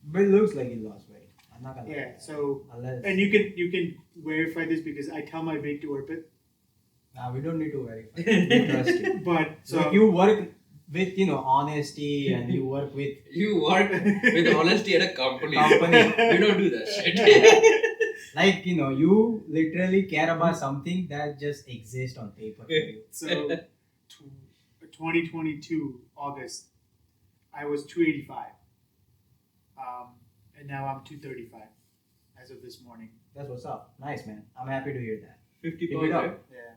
But it looks like he lost weight. I'm not gonna. Yeah, so Unless. and you can verify this because I tell my weight to Arpit. Nah, we don't need to verify. We trust you. But So so if you work with honesty and you work with You work with honesty at a company. Company. We don't do that shit. like you literally care about something that just exists on paper for you. so 2022 August, I was 285, and now I'm 235 as of this morning. That's what's up. Nice, man. I'm happy to hear that. 50 Keep it up. pounds. Yeah,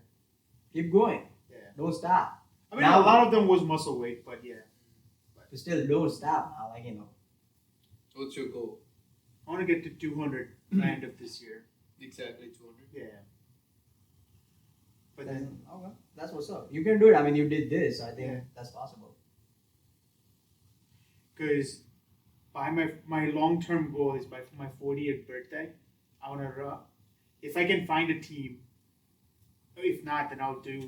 Keep going. yeah. Don't stop. I mean, Now- a lot of them was muscle weight, but yeah, But still, don't stop. Like What's your goal? I want to get to 200 by end of this year. Exactly 200. Yeah. But then, okay. That's what's up. You can do it. I mean, you did this. I think Yeah. that's possible. because by my long term goal is by my 40th birthday, I want to run. If I can find a team, if not, then I'll do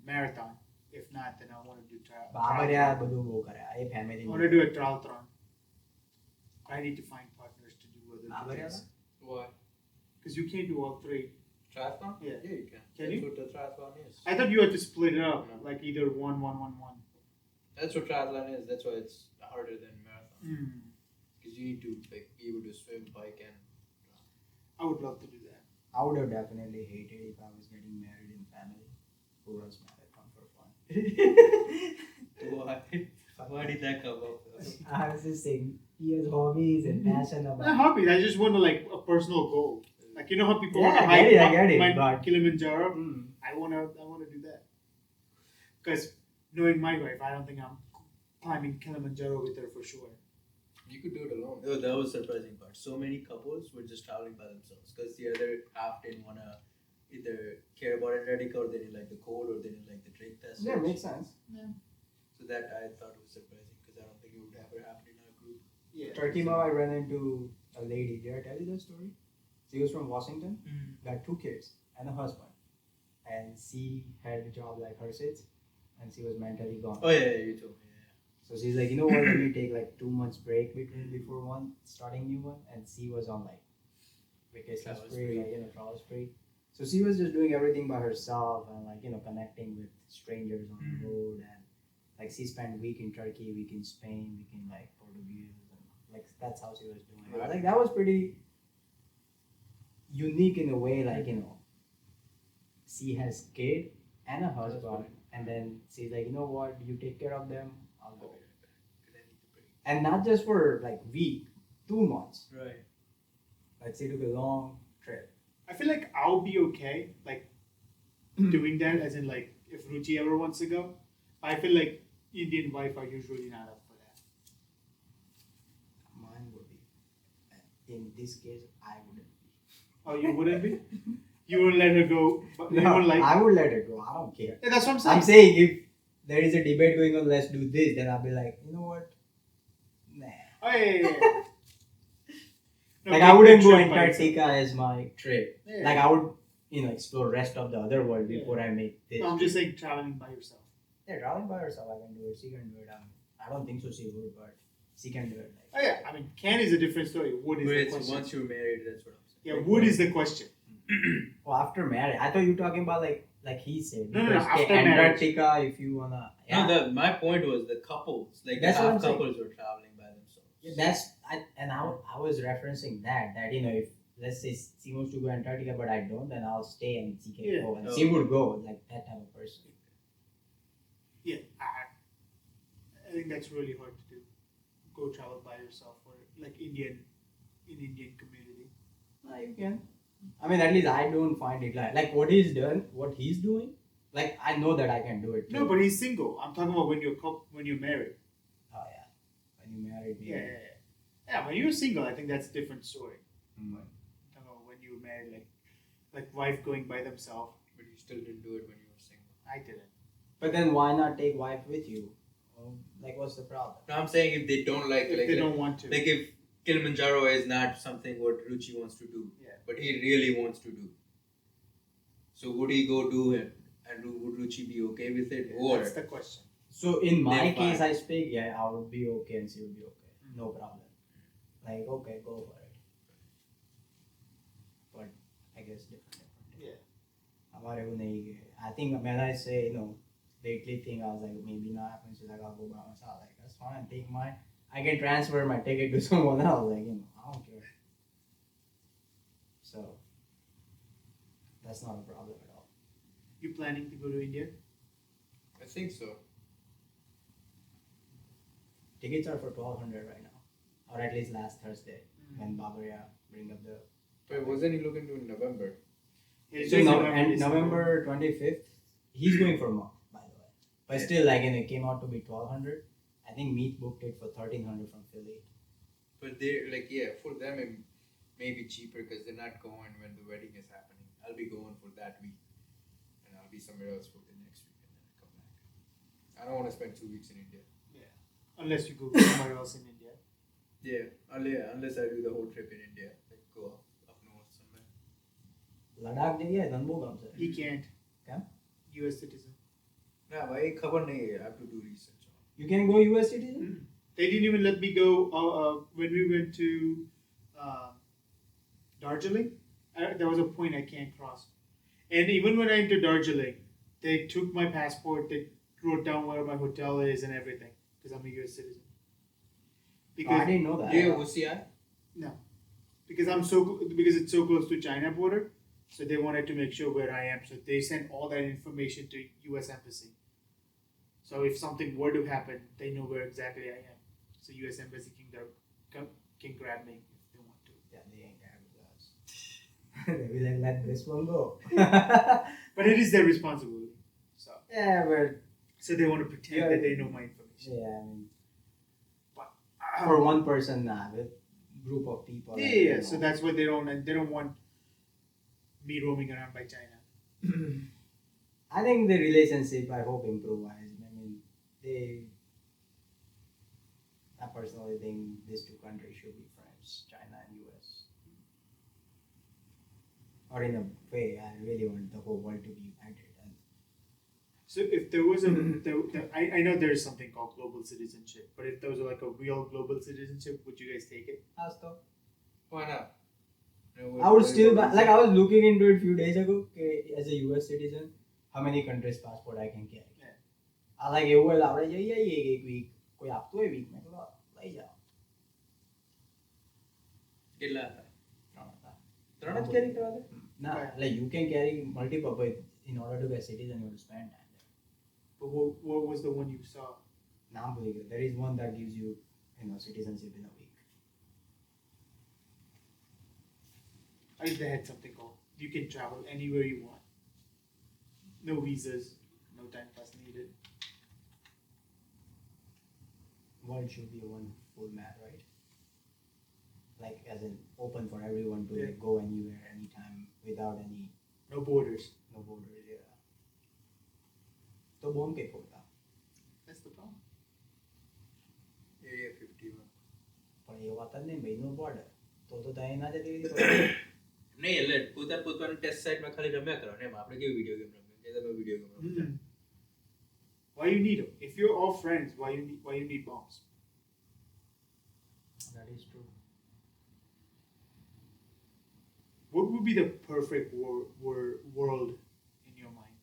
marathon. If not, then I want to do Babarya triathlon. બધું બહુ કરે. એ family I want to do a triathlon. I need to find partners to do other Babarya? things Why? because you can't do all three. Triathlon? Yeah. Yeah, you can. Can That's you? what the triathlon is. I thought you had to split it up, No. like either one. That's what triathlon is. That's why it's harder than marathon. Mm. Because you need to be able to swim, bike, and I would love to do that. I would have definitely hated if I was getting married in family who runs marathon for fun. Why did that come up? I was just saying, he has hobbies and passion Not about. hobbies. I just want to like a personal goal. Like you know how people Yeah, want to I get it, I hike get it, Mount but- Kilimanjaro. Mm. I wanna do that. Because knowing my wife, I don't think I'm climbing Kilimanjaro with her for sure. You could do it alone. Oh, that was the surprising part. So many couples were just traveling by themselves because the other half didn't want to either care about Antarctica or they didn't like the cold or they didn't like the drink test. Yeah, makes sense. So that I thought was surprising because I don't think it would ever happen in our group. Yeah. Turkey Mom, I ran into a lady. Did I tell you that story? She was from Washington, got 2 kids and a husband. And she had a job like Harshit, and she was mentally gone. Oh yeah, you told me. Yeah. So she's like, you know what? Let me take like 2 months break before starting new one. And she was on like vacation Travel spree, spree. like travel spree. So she was just doing everything by herself and like connecting with strangers on the road, and like she spent a week in Turkey, week in Spain, week in like Portugal, and like that's how she was doing it. Like that was pretty unique in a way, like she has kid and a husband, and then she's like, you know what, you take care of them, I'll go. And not just for like week, 2 months. Right. Like she took a long trip. I feel like I'll be okay, like doing that, as in like if Ruchi ever wants to go. I feel like Indian wife are usually not up for that. Mine would be. In this case, I wouldn't be. Oh, you wouldn't be? You would let her go, but you No, would like. I would let it go. I don't care. Yeah, that's what I'm saying. I'm saying if there is a debate going on, let's do this, then I'll be like, you know what? Nah. Oh, yeah. No, Like make I wouldn't the go trip by Antarctica as my trip. yourself. Like I would, explore rest of the other world Yeah. before I make this. No, I'm just saying traveling by yourself. Yeah, traveling by herself, I can do it. She can do it. I don't think so. She would, but she can do it. Like, Oh yeah, I mean, can is a different story. Wood is But the it's question. once you're married, that's what I'm saying. Yeah, wood is the question. Oh, after marriage. I thought you were talking about like he said. No, because after Antarctica, if you wanna. Yeah. No, my point was the couples, like That's what half I'm saying. couples were traveling by themselves. Yeah, I was referencing that if let's say she wants to go Antarctica but I don't, then I'll stay and she can go and she would go, like that type of person. Yeah, I think that's really hard to do. Go travel by yourself, or like Indian community. No, you can. I mean, at least I don't find it like what he's doing. Like I know that I can do it too. No, but he's single. I'm talking about when you're married. Oh yeah, when you married. Yeah. When you're single, I think that's a different story. Mm. I'm talking about when you were married, like wife going by themselves. But you still didn't do it when you were single. I didn't. But then why not take wife with you? Like, what's the problem? No, I'm saying if they don't like, If they don't want to. like if Kilimanjaro is not something what Ruchi wants to do, but he really wants to do. So would he go do it, and would Ruchi be okay with it, or That's the question. So in my They're case, fine. I speak. Yeah, I would be okay and she would be okay. No problem. Like okay, go for it. But I guess different. Yeah. हमारे वो नहीं गए. I think when I say the Italy thing, I was like maybe not happen. She's like I'll go by myself. Like that's fine. I can transfer my ticket to someone else. Like I don't care. So that's not a problem at all. You planning to go to India? I think so. Tickets are for 1,200 right now, or at least last Thursday when Bavaria bring up the. But wasn't he looking to in November? Yeah, So just and November 25th, he's going for a month, by the way. But still, like, it came out to be 1,200. I think Meet booked it for 1,300 from Philly. But they for them it may be cheaper because they're not going when the wedding is happening. I'll be going for that week, and I'll be somewhere else for the next week, and then come back. I don't want to spend 2 weeks in India. Unless you go somewhere else in India. Yeah, unless I do the whole trip in India, like go up north somewhere. Ladakh जगह है धनबो काम से. He can't. Can? U.S. citizen. Nah, भाई खबर नहीं है. I have to do research. You can go US citizen. They didn't even let me go when we went to Darjeeling. There was a point I can't cross. And even when I entered Darjeeling, they took my passport, they wrote down where my hotel is and everything, because I'm a US citizen. Oh, I didn't know that. Do you have OCI? No. Because because it's so close to China border, so they wanted to make sure where I am. So they sent all that information to US Embassy. So if something were to happen, they know where exactly I am. So US Embassy can grab me if they want to. Yeah, they ain't grabbing us. They will like, let this one go. But it is their responsibility. So Yeah, but so they want to pretend that they know my information. yeah, I mean, But, for one person, with group of people. like, yeah. So that's what they don't want me roaming around by China. I think the relationship, I hope, improvise. I mean, I personally think these two countries should be friends, China and US. Or in a way, I really want the whole world to be united. And So if there was I know there is something called global citizenship, but if there was like a real global citizenship, would you guys take it? Why not? I would still, like, I was looking into it a few days ago, okay, as a US citizen, how many countries' passport I can carry. Yeah. I like it well, I एक week, कोई आपको एक week में तो ले जाओ. કેટલા ત્રણ જ carry કરવા દે? Nah, like you can carry multiple, but in order to get citizen, you have to spend time there. But what was the one you saw? नाम भूल गया. There is one that gives you, citizenship in a week. I think they had something called you can travel anywhere you want. No visas, no time pass needed. World should be one full map, right? Like as in open for everyone to like, go anywhere, anytime, without any No borders. borders. Yeah. तो bomb के फोड़ता. That's the problem. Area 51. પણ એ વાત જ નહીં ભાઈ, no border. તો ત્યાં ના જતી રહી. નહીં એટલે પોતાનું ટેસ્ટ સાઇટમાં ખાલી રમ્યા કરો ને આપણે કેવી વિડિયો ગેમ રમીએ કે તમે વિડિયો ગેમ રમો. Why you need them? If you're all friends, why you need bombs? That is true. What would would be the perfect world in your mind?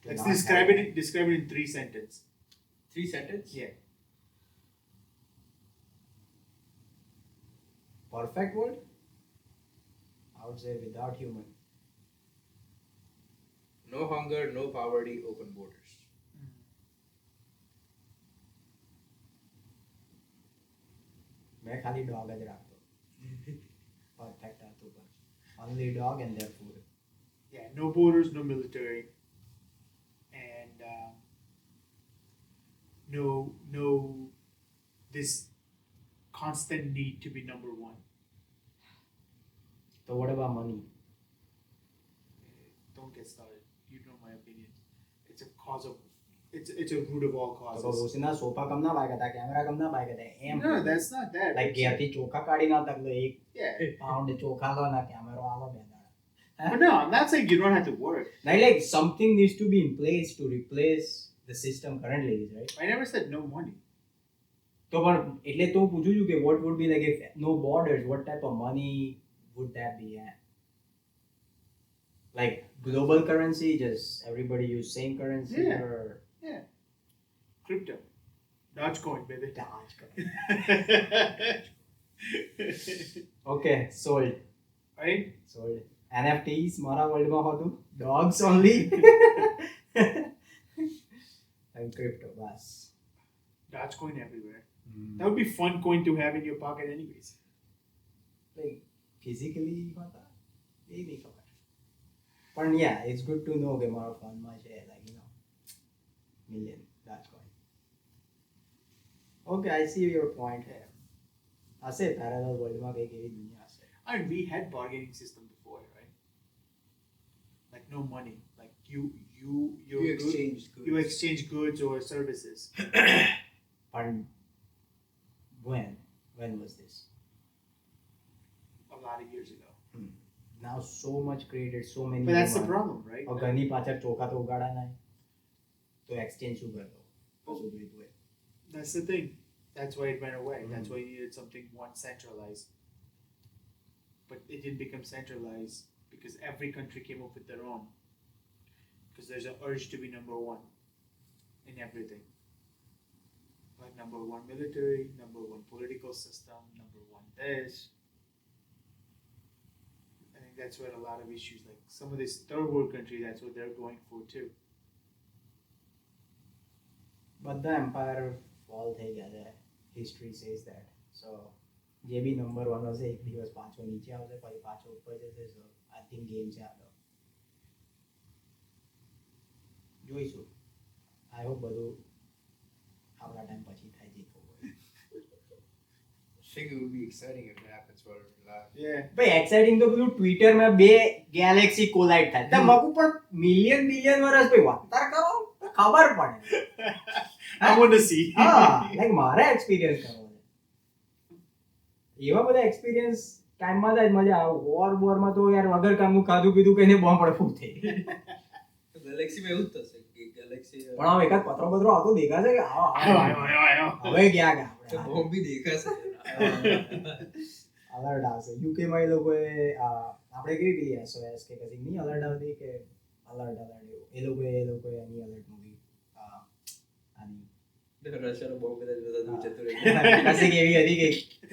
Let's not describe have it. Describe it in 3 sentences. 3 sentences? Yeah. Perfect world? I would say without human. No hunger, no poverty, open borders. मैं खाली dog જ રાખતો. Perfect હતું પણ. Only dog and their food. Yeah. No borders, no military, and no this constant need to be number one. So what about money? Don't get started. You know my opinion. It's a cause of. It's a root of all તો causes. રોશીના sofa cum ના by હતા camera કમ ના by હતા એમ No, that's not that. Like ઘેરથી ચોખા કાઢી ના તકલો એક Yeah. પાઉન્ડ ચોખા લો ના કેમેરો આલો બે દાડા But no, I'm not saying you don't have to work. like something needs to be in place to replace the system currently is, right? I never said no money. તો પણ એટલે તો પૂછું છું કે what would be like if no borders, what type of money would that be at? Like global currency, just everybody use same currency Yeah. or Yeah. Crypto. Dogecoin, baby. Dogecoin. Okay, sold. Right? Sold. NFTs મારા વર્લ્ડમાં હતું dogs only and crypto bus. Dogecoin everywhere. That would be fun coin to have in your pocket anyways. Like physically હોતા એ નહીં ખબર પણ yeah it's good to know કે મારા ફોનમાં છે like you know million Dogecoin. Okay, I see your point here. હશે parallel worldમાં કંઈક એવી દુનિયા હશે. I mean, we had bargaining system before, right? Like no money. Like you exchange goods. You exchange goods or services. But when was this? A lot of years ago. Now so much created, so many. But that's the problem, right? और घनी पाचर चोखा तो उगाड़ा नहीं तो exchange શું કરતો કશું જોઈતું હોય. That's the thing. That's why it went away. That's why you needed something one centralized. But it didn't become centralized because every country came up with their own. Because there's an urge to be number one in everything. Like number one military, number one political system, number one this. I think that's where a lot of issues, like some of these third world countries, that's what they're going for too. બધા umpire fall થઈ ગયા છે. History says that. સો જે બી number 1 હશે એક દિવસ પાછો નીચે આવશે પછી પાછો ઉપર જશે. સો આઈ થિંક ગેમ છે આ તો જોઈશું. આઈ હોપ બધું આપણા ટાઈમ પછી થાય જીતવું હોય. I think it would be exciting if it happens for life. Yeah. ભાઈ એક્સાઇટિંગ તો પેલું ટ્વિટરમાં બે ગેલેક્સી કોલાઇડ થાય તો મગું પણ મિલિયન બિલિયન વર્ષ ભાઈ વાતાર કરો તો ખબર પડે. I want to see. હા લાઈક મારે એક્સપિરિયન્સ કરવો છે. એવા બધા એક્સપિરિયન્સ ટાઈમમાં થાય મજા આવે. વોરમાં તો યાર વગર કામનું ખાધું પીધું કઈને બોમ્બ પડે ફૂટ થઈ. ગેલેક્સીમાં એવું જ થશે કે ગેલેક્સી પણ આમ એકાદ પત્રો બત્રો આવતો દેખાશે કે આવો હવે ગયા ગયા તો બોમ્બ બી દેખાશે. અલર્ટ આવશે. યુકેમાં એ લોકોએ આપણે કેવી પેલી SOS કે કશી નહીં અલર્ટ આવતી કે અલર્ટ એવું એ લોકોએ એની અલર્ટ મૂકી આની રશિયાનો બોમ્બ કદાચ બધા દૂર જતો રહે. કશીક એવી હતી કે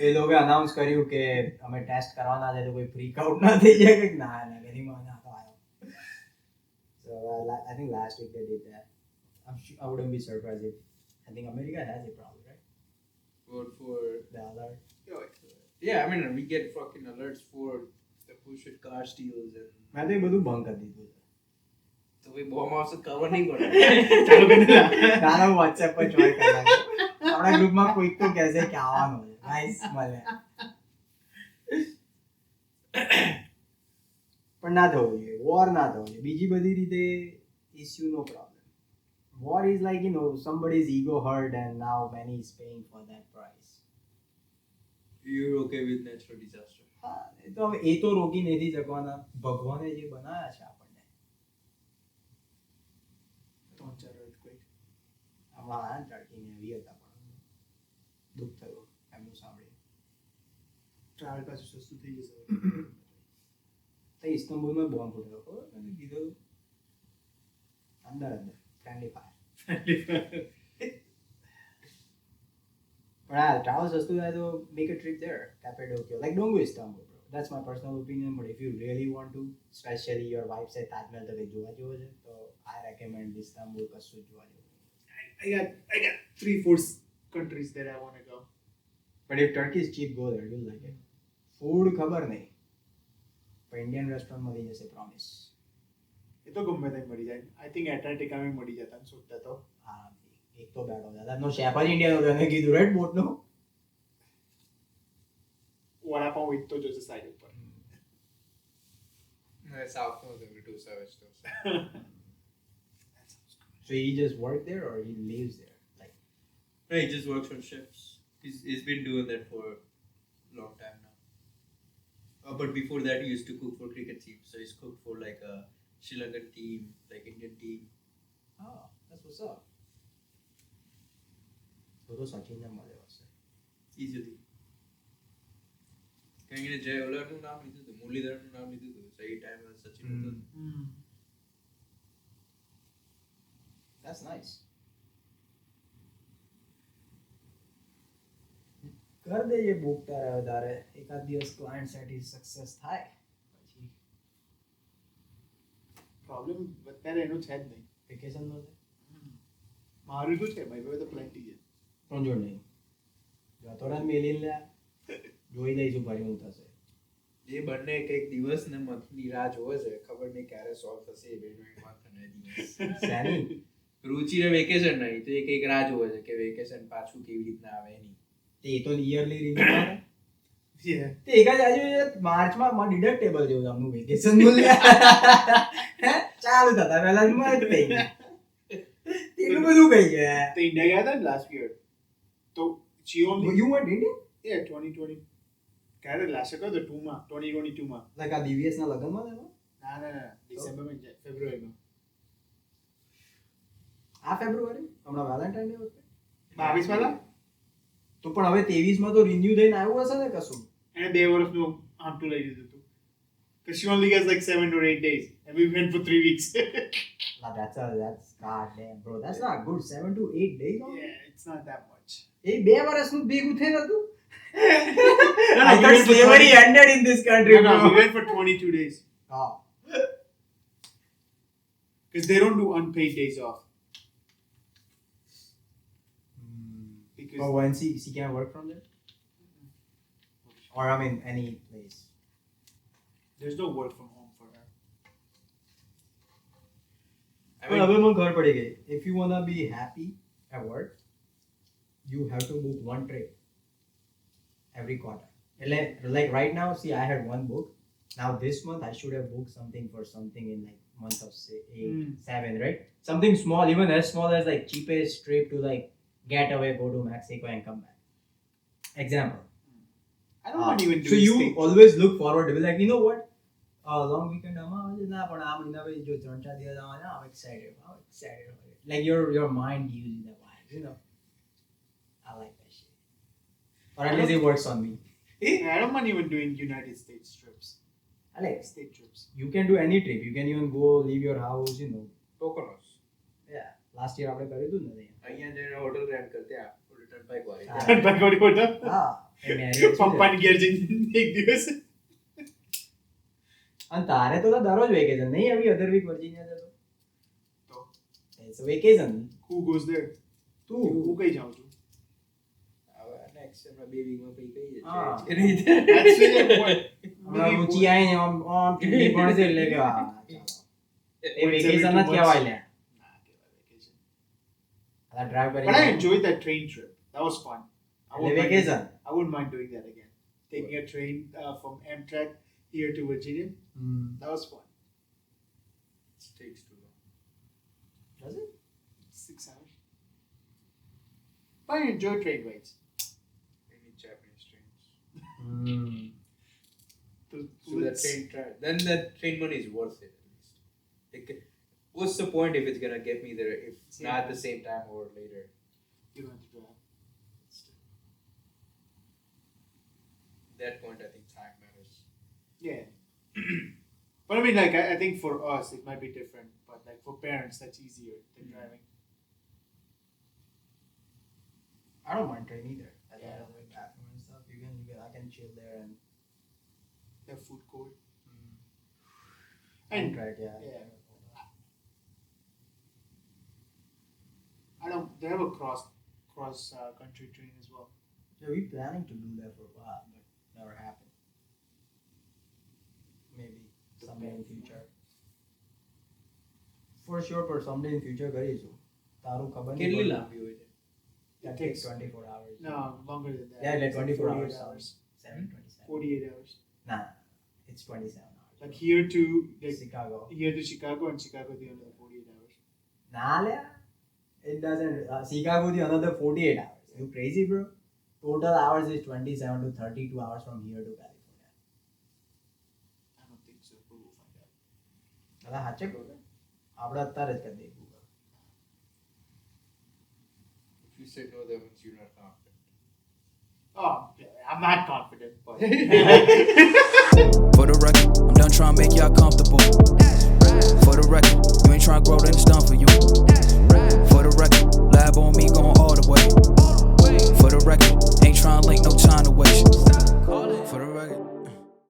એ લોકોએ અનાઉન્સ કર્યું કે અમે ટેસ્ટ કરવાના છે તો કોઈ ફ્રીક આઉટ ના થઈ જાય કે ના નેગેટિવમાં ના તો આવ્યો. So I think last week they did that. I wouldn't be surprised if I think America has it probably, right? For The alert. yeah, I mean we get fucking alerts for the push with car steals and મેં તો એ બધું બંધ કરી દીધું છે. તો ભાઈ bomb આવશે કવર નહીં પડે. ચાલુ કરી દે. નાનો WhatsApp પર જોઈ કરી નાખો. આપણા ગ્રુપમાં કોઈક તો કહેશે કે આવવાનું છે ગાઈસ મળે. પણ ના થવું જોઈએ. વોર ના થવું જોઈએ. બીજી બધી રીતે ઇસ્યુ નો problem. War is like, you know, somebody's ego hurt and now many is paying for that price. You're okay with natural disaster. હા એ તો હવે એ તો રોકી નથી શકવાના. ભગવાને જે બનાવ્યા છે આપણને. Don't tell earthquake. હમણાં ટર્કીને એવી હતા પણ દુઃખ થયું એમનું સાંભળી. Travel પાછું સસ્તું થઈ જશે. तो इस्तांबुल में बॉम्ब फूटा था मैंने किधर अंदर अंदर फ्रेंडली फायर but travel सस्तु है तो make a trip there Cappadocia like don't go Istanbul bro that's my personal opinion but if you really want to especially your wife say Taj Mahal તો જોવા જેવો છે તો I recommend Istanbul કશું જોવા જેવું I got 3-4 countries that I want to go. but if Turkey is cheap go there you'll like it food ખબર નહીં પણ Indian restaurant મળી જશે promise એ તો ગમે તે મળી જાય. I think Antarctica में મળી જતા ને સુટતા તો આરામથી એક તો બેઠો દાદા નો શેફ જ ઇન્ડિયાનો તને કીધું રાઈટ બોટનો વડાપાઉં વેચતો જશે સાઈડ ઉપર. South knows every 2 savage stores. so he just work there or he lives there like No, he just works on ships. He's been doing that for a long time now. But before that, he used to cook for cricket teams. So he's cooked for like a Sri Lankan team, like Indian team. oh that's what's up તો સચિનને મળ્યો હશે Easily. કારણ કે જય ઓલરનું નામ લીધું હતું, મુરલીધરનું નામ લીધું હતું. સહી ટાઈમે સચિન હતો. that's nice કર દેજે બુક તારે એકાદ દિવસ ક્લાયન્ટ સેટિસ્ફેક્શન થાય પછી પ્રોબ્લેમ અત્યારે એનું છે જ નહીં. વેકેશન નો છે મારું તો છે ભાઈ તો પ્લેન્ટી છે. પણ જો નહીં જતોરાન મેલી લે જોઈ લઈશું ભાઈ હું થશે એ બંને કંઈક દિવસ ને મંથની રાહ જોવે છે, ખબર નહીં ક્યારે સોલ્વ થશે એ બેનો વાત ને દિવસ. સાની રુચિને વેકેશન નહીં તો એ કંઈક રાહ જોવે છે કે વેકેશન પાછું કેવી રીતના આવે એની. તે તો યરલી રિન્યુ કરે Yeah. તે એક જ આજુ માર્ચમાં ડિડક્ટેબલ જેવું આમનું વેકેશન મૂલ્ય ચાલુ થતા પહેલા જ થઈ ગયું એટલું બધું કહી ગયા તો ઇન્ડિયા ગયા હતા ને લાસ્ટ યર તો she only you went India yeah 2020 ક્યારે લાસ્ટ યર તો 2 માં 2022 માં લાઈક આ દિવ્યેશ ના લગનમાં લેવા ના ડિસેમ્બર માં ફેબ્રુઆરીમાં આ ફેબ્રુઆરી હમણાં વેલેન્ટાઇન ડે વખતે 22 વાળા તો પણ હવે 23 માં તો રિન્યુ થઈને આવ્યું હશે ને કશું એને 2 વર્ષનું આમટું લઈ દીધું હતું because she only gets like 7 or 8 days and we went for 3 weeks. that's goddamn bro that's not good 7 to 8 days only? Yeah, it's not that much. એ 2 વર્ષનું ભેગું થઈ નતું No, I we thought went for slavery 20 ended in this country No, bro we went for 22 days oh. because they don't do unpaid days off. Because But when she can work from there or I mean any place there's no work from home for her. પણ હવે મને ખબર પડી ગઈ if you wanna be happy at work you have to book one trip every quarter like right now see I had one book now this month I should have booked something for something in like month of say 8 7 right something small even as small as like cheapest trip to like get away go to Mexico and come back example I don't want even so do you state always look forward to be like you know what long weekend ના પણ આ મહિના પછી જો 3-4 દિવસ આવવાના I'm excited about it like your mind gives you the vibe you know I like that shit or at least it works on me I don't mind even doing United States trips. I like State trips. you can do any trip you can even go leave your house you know ટોકનોસ yeah last year આપણે કર્યું હતું ને અહીંયા જઈને hotel rent કરતે આ return bike વાળી. Back on હા એ marriage છે. પપ્પાની ઘેર જઈને એક દિવસ અને તારે તો દરરોજ વેકેશન નહીં આવી અધર વીક વર્જિનિયા જતો તો it's a vacation who goes there? તું હું કઈ જાઉં છું? હવે નેક્સ્ટ હમણાં 2 વીકમાં પછી કઈ હા. છે એ રીતે. That's really important. હમણાં રુચિ આવીને આમ ચૂંટણી પણ છે એટલે કે હા ચાલો એ વેકેશન જ કહેવાય લે Nah, vacation. આ ડ્રાઈવ But I કરી enjoyed that train trip. That was fun. એટલે vacation I wouldn't mind doing that again. Taking a train from Amtrak here to Virginia. That was fun. It takes too long. does it 6 hours. But I enjoy train rides. I need Japanese trains. The So then that train money is worth it at least. Like, what's the point if it's gonna get me there if it's not at the same time or later? you don't have to drive. At that point, I think time matters. Yeah. But I mean, like, I think for us, it might be different. But, like, for parents, that's easier than driving. I don't mind train either. As long as with bathroom and stuff, I can chill there and They have food court. and And right, yeah. they have a cross country train as well. Yeah, we planning to do that for a while, but never happened. Maybe someday in future. For sure, for someday in future, કરીશું. તારું ખબર નહીં કેટલી પડે. લાંબી હોય છે? That takes 24 hours. No, longer than that. Yeah, like It's 24 48 hours. 7:27. 48 hours. Nah, it's 27 hours. Like here to like Chicago. here to Chicago and Chicago to another 48 hours. Nah, it doesn't. Chicago the another 48 hours. You crazy, bro? Total hours is 27 to 32 hours from here to California. I don't think so, but we'll find out. અલા હાચે કહું છું. આપણે અત્યારે જ કરી દઈએ Google. If you say no, that means you're not confident. Oh, yeah, I'm not confident, but For the record, I'm done trying to make y'all comfortable. For the record, you ain't trying to grow, then it's done for you.